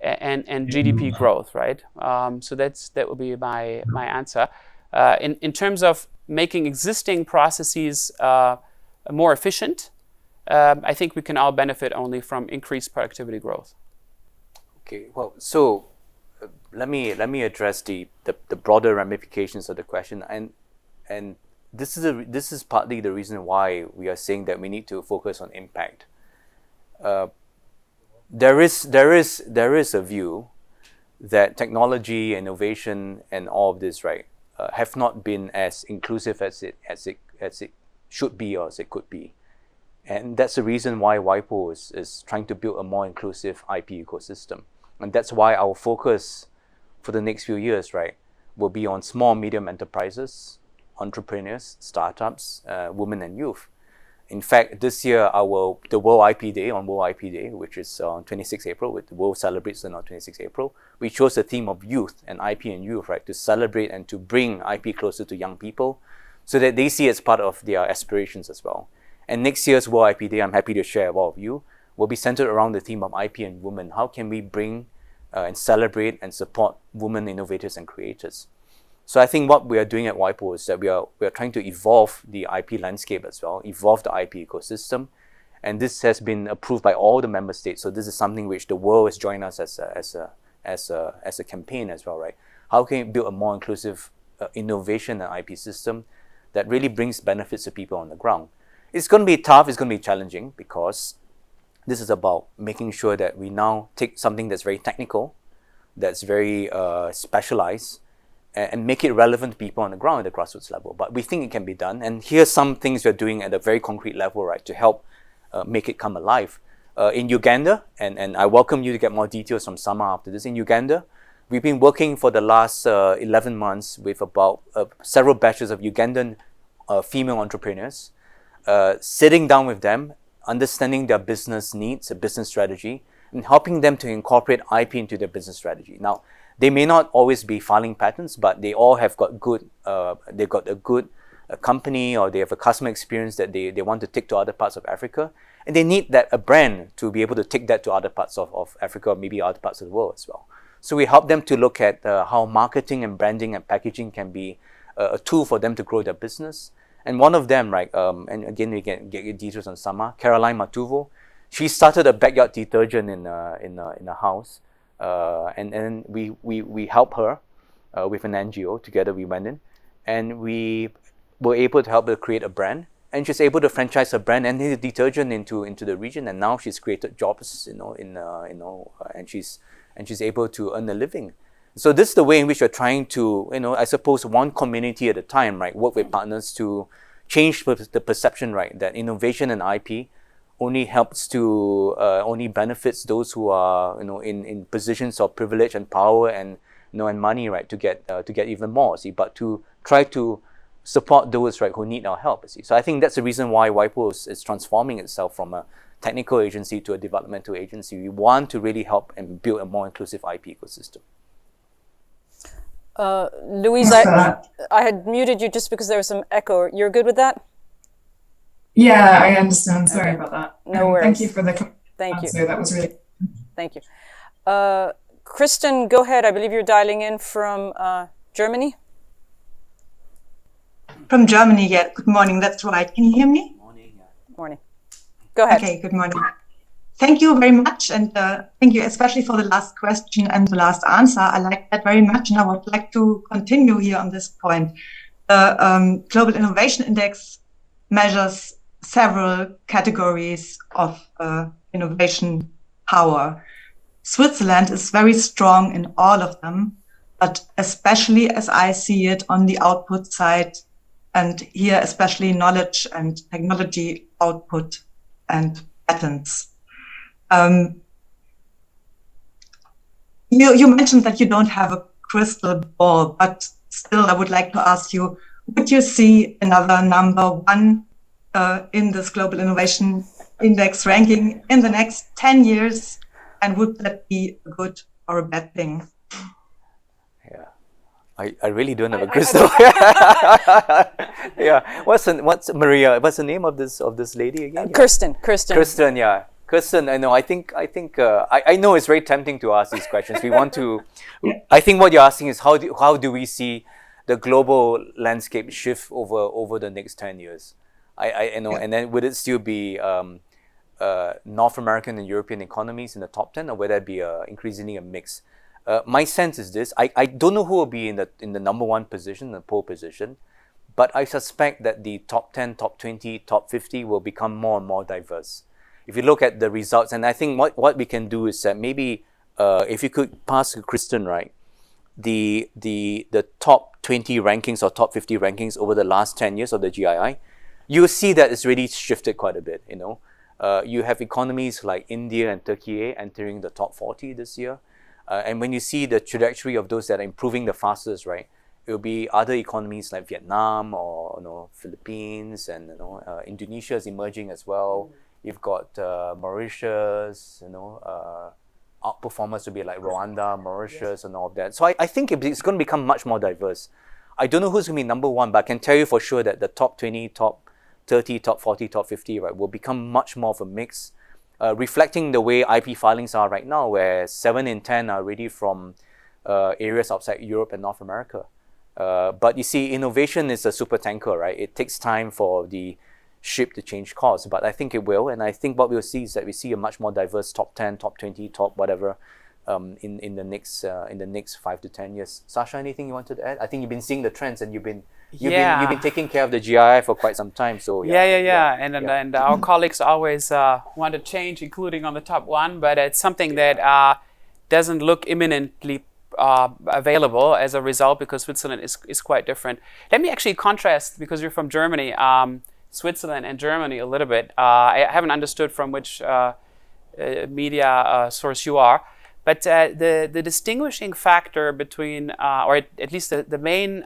GDP growth, right? So that would be my answer. In terms of making existing processes more efficient, I think we can all benefit only from increased productivity growth. Okay, well, so let me address the broader ramifications of the question, and this is partly the reason why we are saying that we need to focus on impact. There is a view that technology, innovation, and all of this, right, have not been as inclusive as it should be or as it could be, and that's the reason why WIPO is trying to build a more inclusive IP ecosystem, and that's why our focus for the next few years, right, will be on small, medium enterprises, entrepreneurs, startups, women and youth. In fact, this year, the World IP Day, on World IP Day, which is on 26 April, the world celebrates on 26 April, we chose the theme of youth and IP and youth, right, to celebrate and to bring IP closer to young people so that they see it as part of their aspirations as well. And next year's World IP Day, I'm happy to share with all of you, will be centered around the theme of IP and women. How can we bring and celebrate and support women innovators and creators? So I think what we are doing at WIPO is that we are trying to evolve the IP landscape as well, evolve the IP ecosystem, and this has been approved by all the member states. So this is something which the world is joining us as a campaign as well, right? How can we build a more inclusive innovation and IP system that really brings benefits to people on the ground? It's going to be tough. It's going to be challenging because this is about making sure that we now take something that's very technical, that's very specialized, and make it relevant to people on the ground at the grassroots level. But we think it can be done. And here's some things we're doing at a very concrete level, right, to help make it come alive. In Uganda, and I welcome you to get more details from Sama after this. In Uganda, we've been working for the last 11 months with about several batches of Ugandan female entrepreneurs, sitting down with them, understanding their business needs, a business strategy, and helping them to incorporate IP into their business strategy. Now, they may not always be filing patents, but they all have got good, they've got a good company, or they have a customer experience that they want to take to other parts of Africa. And they need a brand to be able to take that to other parts of Africa, or maybe other parts of the world as well. So we help them to look at how marketing and branding and packaging can be a tool for them to grow their business. And one of them, right, and again, we can get details on Sama, Caroline Matuvo, she started a backyard detergent in a house. And then we help her with an NGO. Together we went in, and we were able to help her create a brand, and she's able to franchise her brand and the detergent into the region. And now she's created jobs, and she's able to earn a living. So this is the way in which we're trying to, I suppose, one community at a time, right, work with partners to change the perception, right, that innovation and IP only helps to only benefits those who are in positions of privilege and power and and money, right, to get even more, see, but to try to support those, right, who need our help, see. So I think that's the reason why WIPO is transforming itself from a technical agency to a developmental agency. We want to really help and build a more inclusive IP ecosystem. Louise, I had muted you just because there was some echo. You're good with that? Yeah, I understand. Sorry about that. No worries. Thank you for the Thank you. answer. That was really... Thank you. Kristen, go ahead. I believe you're dialing in from Germany. From Germany, yeah. Good morning, that's right. Can you hear me? Morning. Go ahead. Okay, good morning. Thank you very much, and thank you especially for the last question and the last answer. I like that very much, and I would like to continue here on this point. The Global Innovation Index measures several categories of innovation power. Switzerland is very strong in all of them, but especially as I see it on the output side, and here especially knowledge and technology output and patents. You mentioned that you don't have a crystal ball, but still I would like to ask you, would you see another number one in this Global Innovation Index ranking in the next 10 years? And would that be a good or a bad thing? Yeah, I really don't have a crystal. Yeah, what's Maria? What's the name of this lady again? Kirsten. Yeah. Kirsten, I know. I think. I know it's very tempting to ask these questions. We want to. I think what you're asking is how do we see the global landscape shift over the next 10 years? I know, and then would it still be North American and European economies in the top 10, or would that be increasingly a mix? My sense is this: I don't know who will be in the number one position, the pole position, but I suspect that the top 10, top 20, top 50 will become more and more diverse. If you look at the results, and I think what we can do is that maybe if you could pass to Kristen, right, the top 20 rankings or top 50 rankings over the last 10 years of the GII, you will see that it's really shifted quite a bit. You have economies like India and Türkiye entering the top 40 this year, and when you see the trajectory of those that are improving the fastest, right, it will be other economies like Vietnam or Philippines, and Indonesia is emerging as well. You've got Mauritius, outperformers to be like Rwanda, Mauritius, and all of that. So I think it's going to become much more diverse. I don't know who's going to be number one, but I can tell you for sure that the top 20, top 30, top 40, top 50, right, will become much more of a mix, reflecting the way IP filings are right now, where 7 in 10 are really from areas outside Europe and North America. But you see, innovation is a super tanker, right? It takes time for the ship to change course, but I think it will, and I think what we'll see is that we see a much more diverse top 10, top 20, top whatever in the next 5 to 10 years. Sacha, anything you wanted to add? I think you've been seeing the trends, and you've been taking care of the GII for quite some time. So and our colleagues always want to change, including on the top one, but it's something that doesn't look imminently available as a result, because Switzerland is quite different. Let me actually contrast, because you're from Germany, Switzerland and Germany a little bit. I haven't understood from which media source you are, but the distinguishing factor between, or at least the main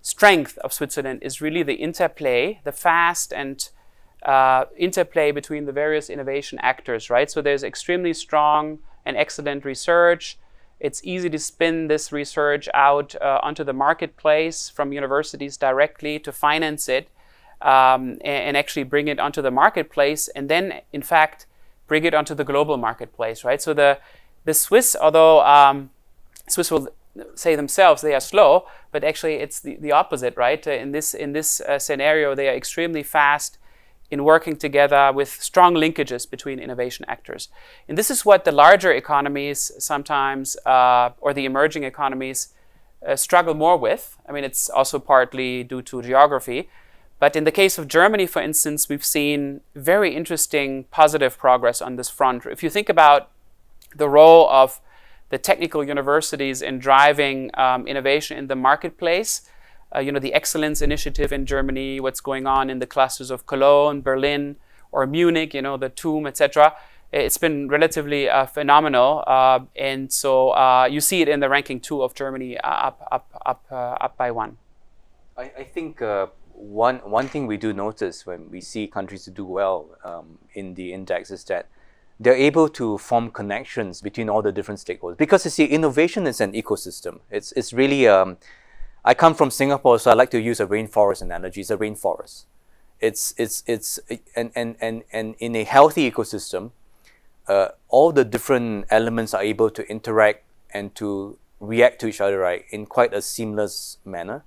strength of Switzerland is really the interplay, the fast and interplay between the various innovation actors, right? So there's extremely strong and excellent research. It's easy to spin this research out onto the marketplace from universities directly to finance it. And actually bring it onto the marketplace, and then in fact bring it onto the global marketplace, right? So the Swiss, although Swiss will say themselves they are slow, but actually it's the opposite, right? In this scenario, they are extremely fast in working together with strong linkages between innovation actors. And this is what the larger economies sometimes, or the emerging economies, struggle more with. I mean, it's also partly due to geography. But in the case of Germany, for instance, we've seen very interesting positive progress on this front. If you think about the role of the technical universities in driving innovation in the marketplace, the Excellence Initiative in Germany, what's going on in the clusters of Cologne, Berlin, or Munich, the TUM, etc. It's been relatively phenomenal. And so you see it in the ranking 2 of Germany, up by 1. I think one thing we do notice when we see countries do well in the index is that they're able to form connections between all the different stakeholders. Because you see, innovation is an ecosystem. It's really, I come from Singapore, so I like to use a rainforest analogy. It's a rainforest. And in a healthy ecosystem, all the different elements are able to interact and to react to each other, right, in quite a seamless manner.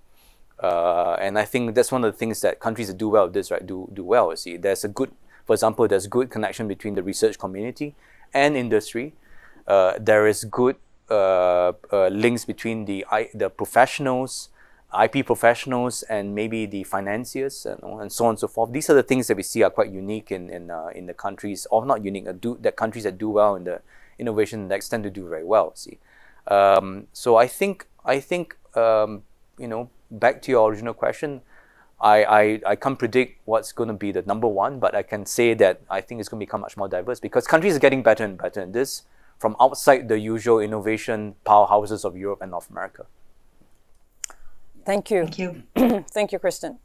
And I think that's one of the things that countries that do well with this, right, do well. You see, there's a good, for example, there's good connection between the research community and industry. There is good links between the professionals, IP professionals, and maybe the financiers, and so on and so forth. These are the things that we see are quite unique in the countries, or not unique, that countries that do well in the innovation index tend to do very well. See, so I think back to your original question, I can't predict what's going to be the number one, but I can say that I think it's going to become much more diverse because countries are getting better and better in this from outside the usual innovation powerhouses of Europe and North America. Thank you. Thank you. Thank you, Kristen.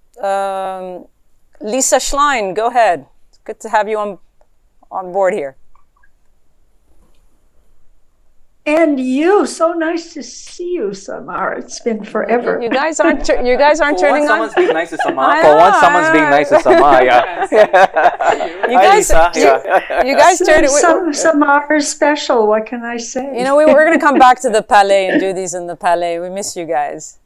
Lisa Schlein, go ahead. It's good to have you on board here. And you, so nice to see you, Samar. It's been forever. You guys aren't turning on. Someone's being nice to Samar. For once, someone's being nice to Samar. Yeah. You guys turned it. Samar is special. What can I say? You know, we're going to come back to the Palais and do these in the Palais. We miss you guys.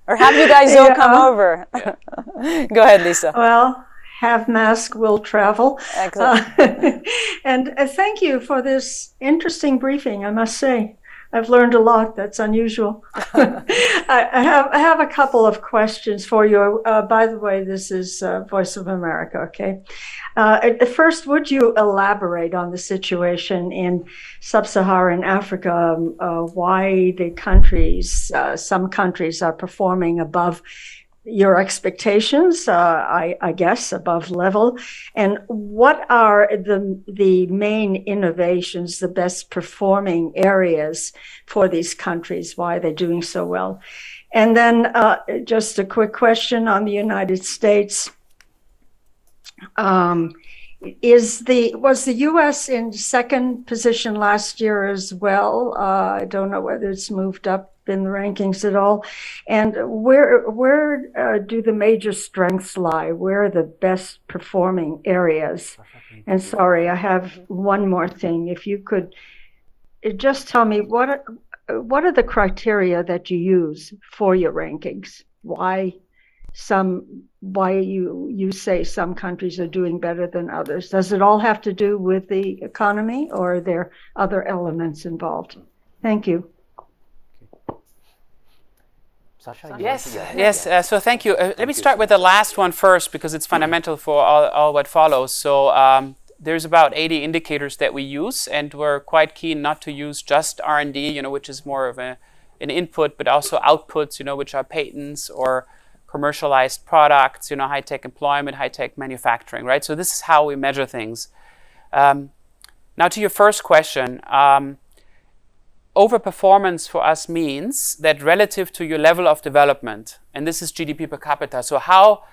Or have you guys all come over? Go ahead, Lisa. Well, have mask will travel. Excellent. And thank you for this interesting briefing, I must say. I've learned a lot. That's unusual. I have a couple of questions for you. By the way, this is Voice of America, okay? First, would you elaborate on the situation in sub-Saharan Africa, why the countries, some countries are performing above your expectations, I guess, above level, and what are the main innovations, the best performing areas for these countries? Why are they doing so well? And then just a quick question on the United States. Was the U.S. in second position last year as well? I don't know whether it's moved up in the rankings at all. And where do the major strengths lie? Where are the best performing areas? And sorry, I have one more thing. If you could just tell me what are the criteria that you use for your rankings? Why you say some countries are doing better than others? Does it all have to do with the economy, or are there other elements involved? Thank you. Sacha, yes. So thank you. Let me start with the last one first because it's fundamental for all what follows. So there's about 80 indicators that we use, and we're quite keen not to use just R&D, which is more of an input, but also outputs, which are patents or commercialized products, high-tech employment, high-tech manufacturing, right? So this is how we measure things. Now to your first question, overperformance for us means that relative to your level of development, and this is GDP per capita, so how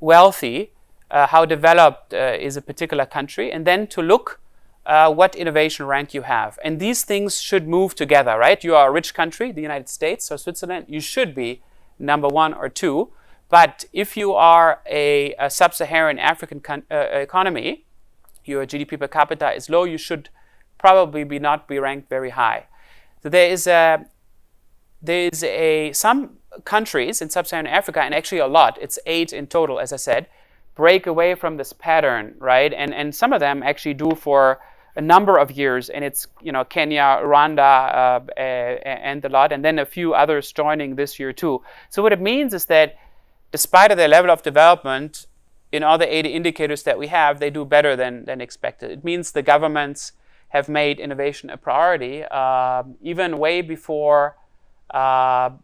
wealthy, how developed is a particular country, and then to look what innovation rank you have. And these things should move together, right? You are a rich country, the United States or Switzerland, you should be number 1 or 2. But if you are a sub-Saharan African economy, your GDP per capita is low, you should probably not be ranked very high. So there is some countries in sub-Saharan Africa, and actually a lot, it's 8 in total, as I said, break away from this pattern, right? And some of them actually do for a number of years, and it's Kenya, Rwanda, and a lot, and then a few others joining this year too. So what it means is that despite their level of development, in all the 80 indicators that we have, they do better than expected. It means the governments have made innovation a priority, even way before, not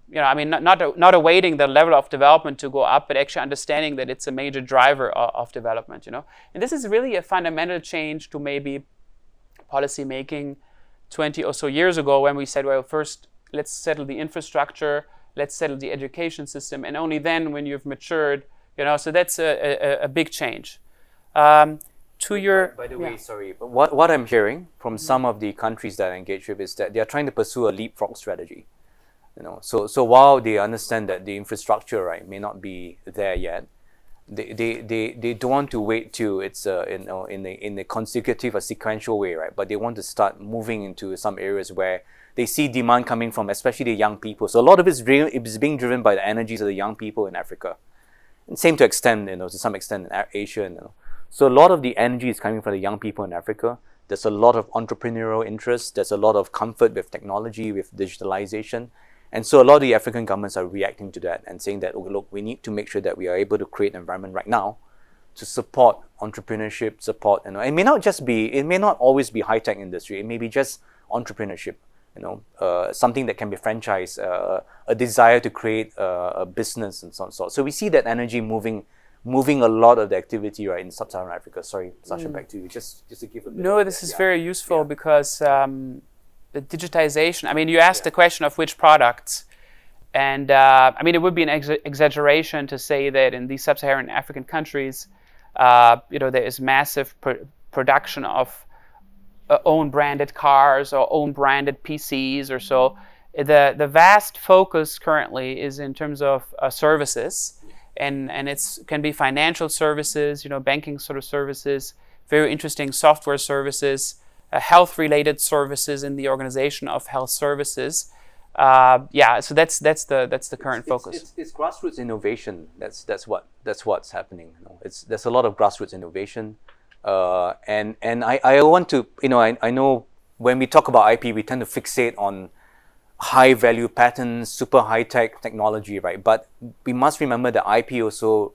awaiting the level of development to go up, but actually understanding that it's a major driver of development, And this is really a fundamental change to maybe policy making 20 or so years ago, when we said, well, first, let's settle the infrastructure, let's settle the education system, and only then, when you've matured, So that's a big change. To your by the way, sorry, but what I'm hearing from some of the countries that I engage with is that they are trying to pursue a leapfrog strategy. So while they understand that the infrastructure, right, may not be there yet, they don't want to wait till it's in a consecutive or sequential way, right? But they want to start moving into some areas where they see demand coming from, especially the young people. So a lot of it is being driven by the energies of the young people in Africa, and same to some extent in Asia. So a lot of the energy is coming from the young people in Africa. There's a lot of entrepreneurial interest. There's a lot of comfort with technology, with digitalization. And so a lot of the African governments are reacting to that and saying that, look, we need to make sure that we are able to create an environment right now to support entrepreneurship, it may not always be high-tech industry. It may be just entrepreneurship, something that can be franchised, a desire to create a business and so on. So we see that energy moving a lot of the activity right in sub-Saharan Africa. Sorry, Sacha, back to you. Just to give a bit. No, this is very useful because the digitization. I mean, you asked the question of which products, and it would be an exaggeration to say that in these sub-Saharan African countries, there is massive production of own branded cars or own branded PCs or so. The vast focus currently is in terms of services. And it can be financial services, banking sort of services, very interesting software services, health-related services in the organization of health services. So that's the current focus. It's grassroots innovation. That's what's happening. There's a lot of grassroots innovation, and I want to I know when we talk about IP, we tend to fixate on high value patents, super high tech technology, right? But we must remember that IP also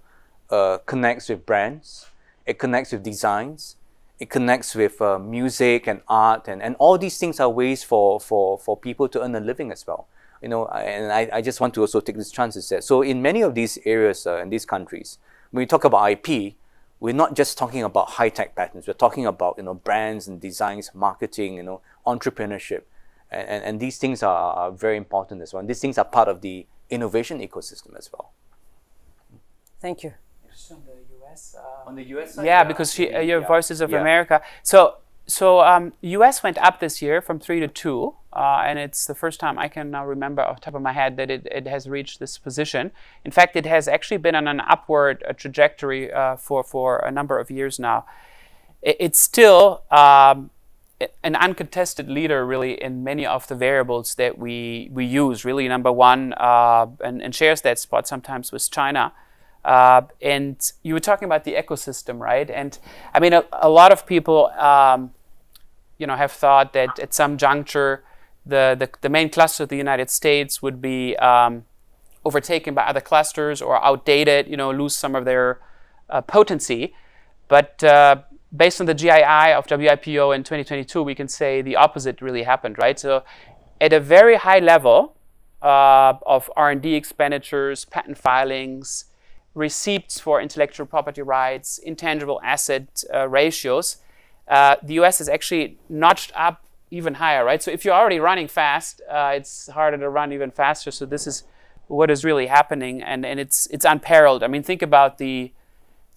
connects with brands, it connects with designs, it connects with music and art, and all these things are ways for people to earn a living as well. And I just want to also take this chance to say, so in many of these areas in these countries, when we talk about IP, we're not just talking about high tech patents. We're talking about brands and designs, marketing, entrepreneurship. And these things are very important as well. And these things are part of the innovation ecosystem as well. Thank you. On the US, on the US side, yeah, because your Voices of America. So US went up this year from 3 to 2, and it's the first time I can now remember off the top of my head that it has reached this position. In fact, it has actually been on an upward trajectory for a number of years now. It's still an uncontested leader really in many of the variables that we use, really number one, and shares that spot sometimes with China. And you were talking about the ecosystem, right? And I mean, a lot of people have thought that at some juncture the main cluster of the United States would be overtaken by other clusters or outdated, lose some of their potency. But based on the GII of WIPO in 2022, we can say the opposite really happened, right? So at a very high level of R&D expenditures, patent filings, receipts for intellectual property rights, intangible asset ratios, the US is actually notched up even higher, right? So if you're already running fast, it's harder to run even faster. So this is what is really happening, and it's unparalleled. I mean, think about the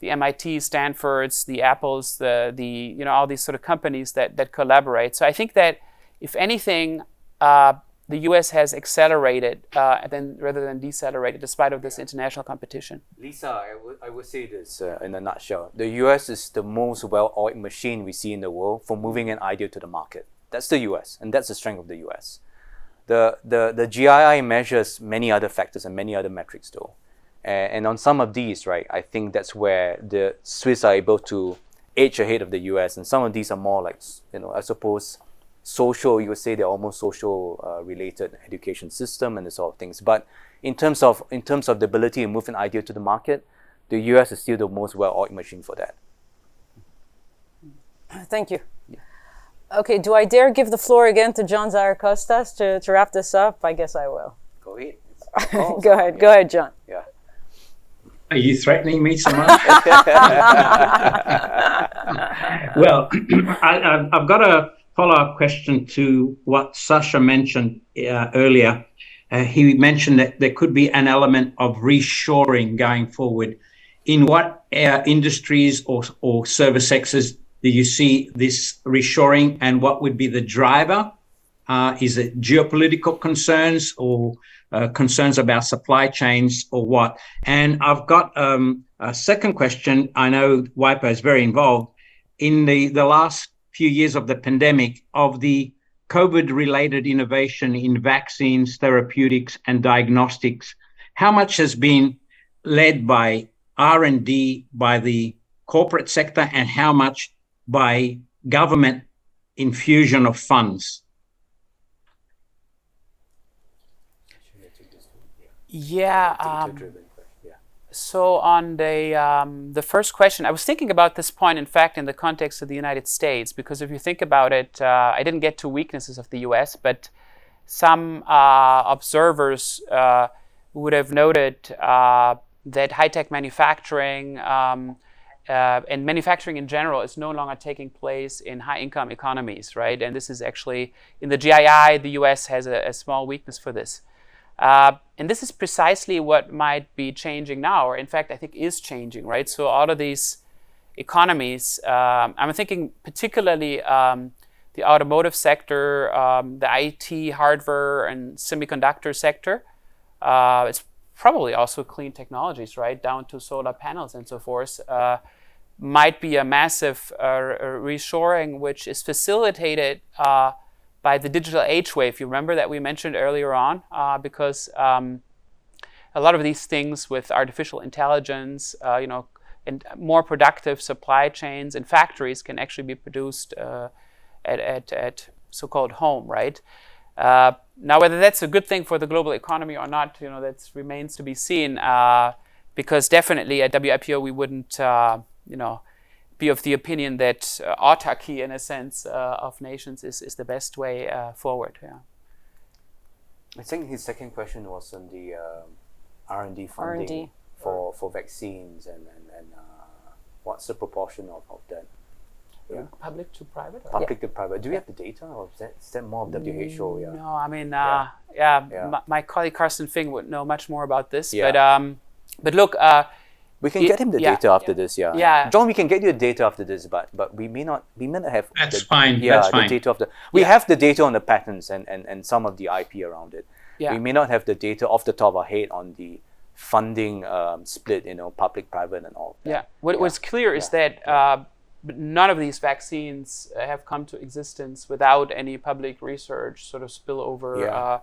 MIT, Stanfords, the Apples, the all these sort of companies that collaborate. So I think that if anything, the US has accelerated rather than decelerated, despite of this international competition. Lisa, I would say this in a nutshell. The US is the most well-oiled machine we see in the world for moving an idea to the market. That's the US, and that's the strength of the US. The GII measures many other factors and many other metrics though. And on some of these, right, I think that's where the Swiss are able to edge ahead of the US, and some of these are more like, I suppose, social. You would say they're almost social related education system and this sort of things. But in terms of the ability to move an idea to the market, the US is still the most well-oiled machine for that. Thank you. Yeah. Okay, do I dare give the floor again to John Zaragoza to wrap this up? I guess I will. Go ahead. Go ahead, John. Yeah. Are you threatening me so much? Well, I've got a follow-up question to what Sacha mentioned earlier. He mentioned that there could be an element of reshoring going forward in what industries or service sectors do you see this reshoring, and what would be the driver? Is it geopolitical concerns or concerns about supply chains or what? And I've got a second question. I know WIPO is very involved in the last few years of the pandemic, of the COVID-related innovation in vaccines, therapeutics, and diagnostics. How much has been led by R&D by the corporate sector, and how much by government infusion of funds? Yeah. So on the first question, I was thinking about this point, in fact, in the context of the United States, because if you think about it, I didn't get to weaknesses of the US, but some observers would have noted that high-tech manufacturing and manufacturing in general is no longer taking place in high-income economies, right? And this is actually, in the GII, the US has a small weakness for this. And this is precisely what might be changing now, or in fact, I think is changing, right? So all of these economies, I'm thinking particularly the automotive sector, the IT, hardware, and semiconductor sector. It's probably also clean technologies, right? Down to solar panels and so forth, might be a massive reshoring, which is facilitated by the digital age wave. You remember that we mentioned earlier on, because a lot of these things with artificial intelligence, and more productive supply chains and factories can actually be produced at so-called home, right? Now, whether that's a good thing for the global economy or not, that remains to be seen. Because definitely at WIPO we wouldn't, be of the opinion that autarky, in a sense, of nations is the best way forward. Yeah. I think his second question was on the R&D funding R&D. for vaccines and what's the proportion of that? Yeah. Public to private? Or? Public to private. Do we have the data, or is that more of WHO? Yeah. No, I mean, Yeah. My colleague Carsten Fink would know much more about this. Yeah. But look, we can get him the data after this. Yeah. Yeah. John, we can get you the data after this, but we may not have. That's fine. Yeah, That's the fine. data of the. We have the data on the patents and some of the IP around it. Yeah. We may not have the data off the top of our head on the funding split, public, private, and all. Yeah. What's clear is that none of these vaccines have come to existence without any public research sort of spillover. Yeah.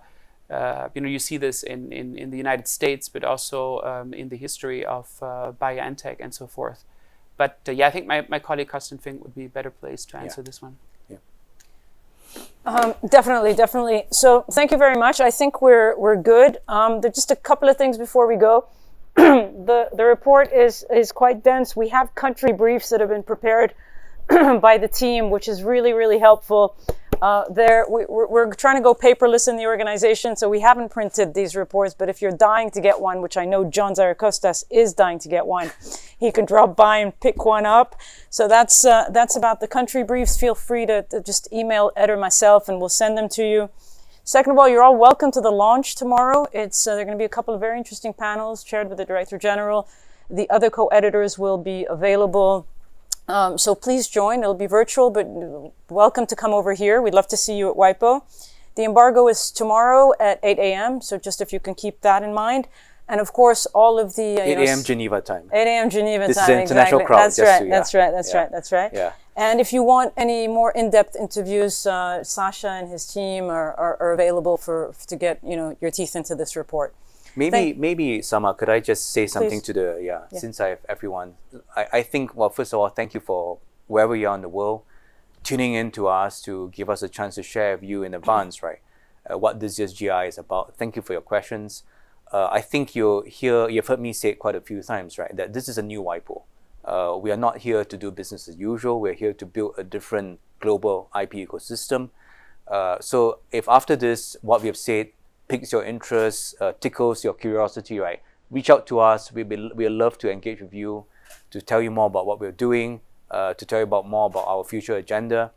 You see this in the United States, but also in the history of BioNTech and so forth. But I think my colleague Carsten Fink would be a better placed to answer this one. Definitely. So thank you very much. I think we're good. There's just a couple of things before we go. The report is quite dense. We have country briefs that have been prepared by the team, which is really, really helpful. We're trying to go paperless in the organization, so we haven't printed these reports, but if you're dying to get one, which I know John Zaracostas is dying to get one, he can drop by and pick one up. So that's about the country briefs. Feel free to just email Ed or myself and we'll send them to you. Second of all, you're all welcome to the launch tomorrow. There are going to be a couple of very interesting panels chaired with the Director General. The other co-editors will be available. So please join. It'll be virtual, but welcome to come over here. We'd love to see you at WIPO. The embargo is tomorrow at 8 a.m., so just if you can keep that in mind. And of course, all of the... 8 a.m. Geneva time. 8 a.m. Geneva this time, is an international crowd. That's right. Yeah. And if you want any more in-depth interviews, Sacha and his team are available to get your teeth into this report. Maybe Sama, could I just say something Please. to since I have everyone, I think, well, first of all, thank you for wherever you are in the world, tuning in to us to give us a chance to share with you in advance, right, what this year's GI is about. Thank you for your questions. I think you've heard me say it quite a few times, right, that this is a new WIPO. We are not here to do business as usual. We're here to build a different global IP ecosystem. So if after this, what we have said piques your interest, tickles your curiosity, right, reach out to us. We'd love to engage with you, to tell you more about what we're doing, to tell you more about our future agenda.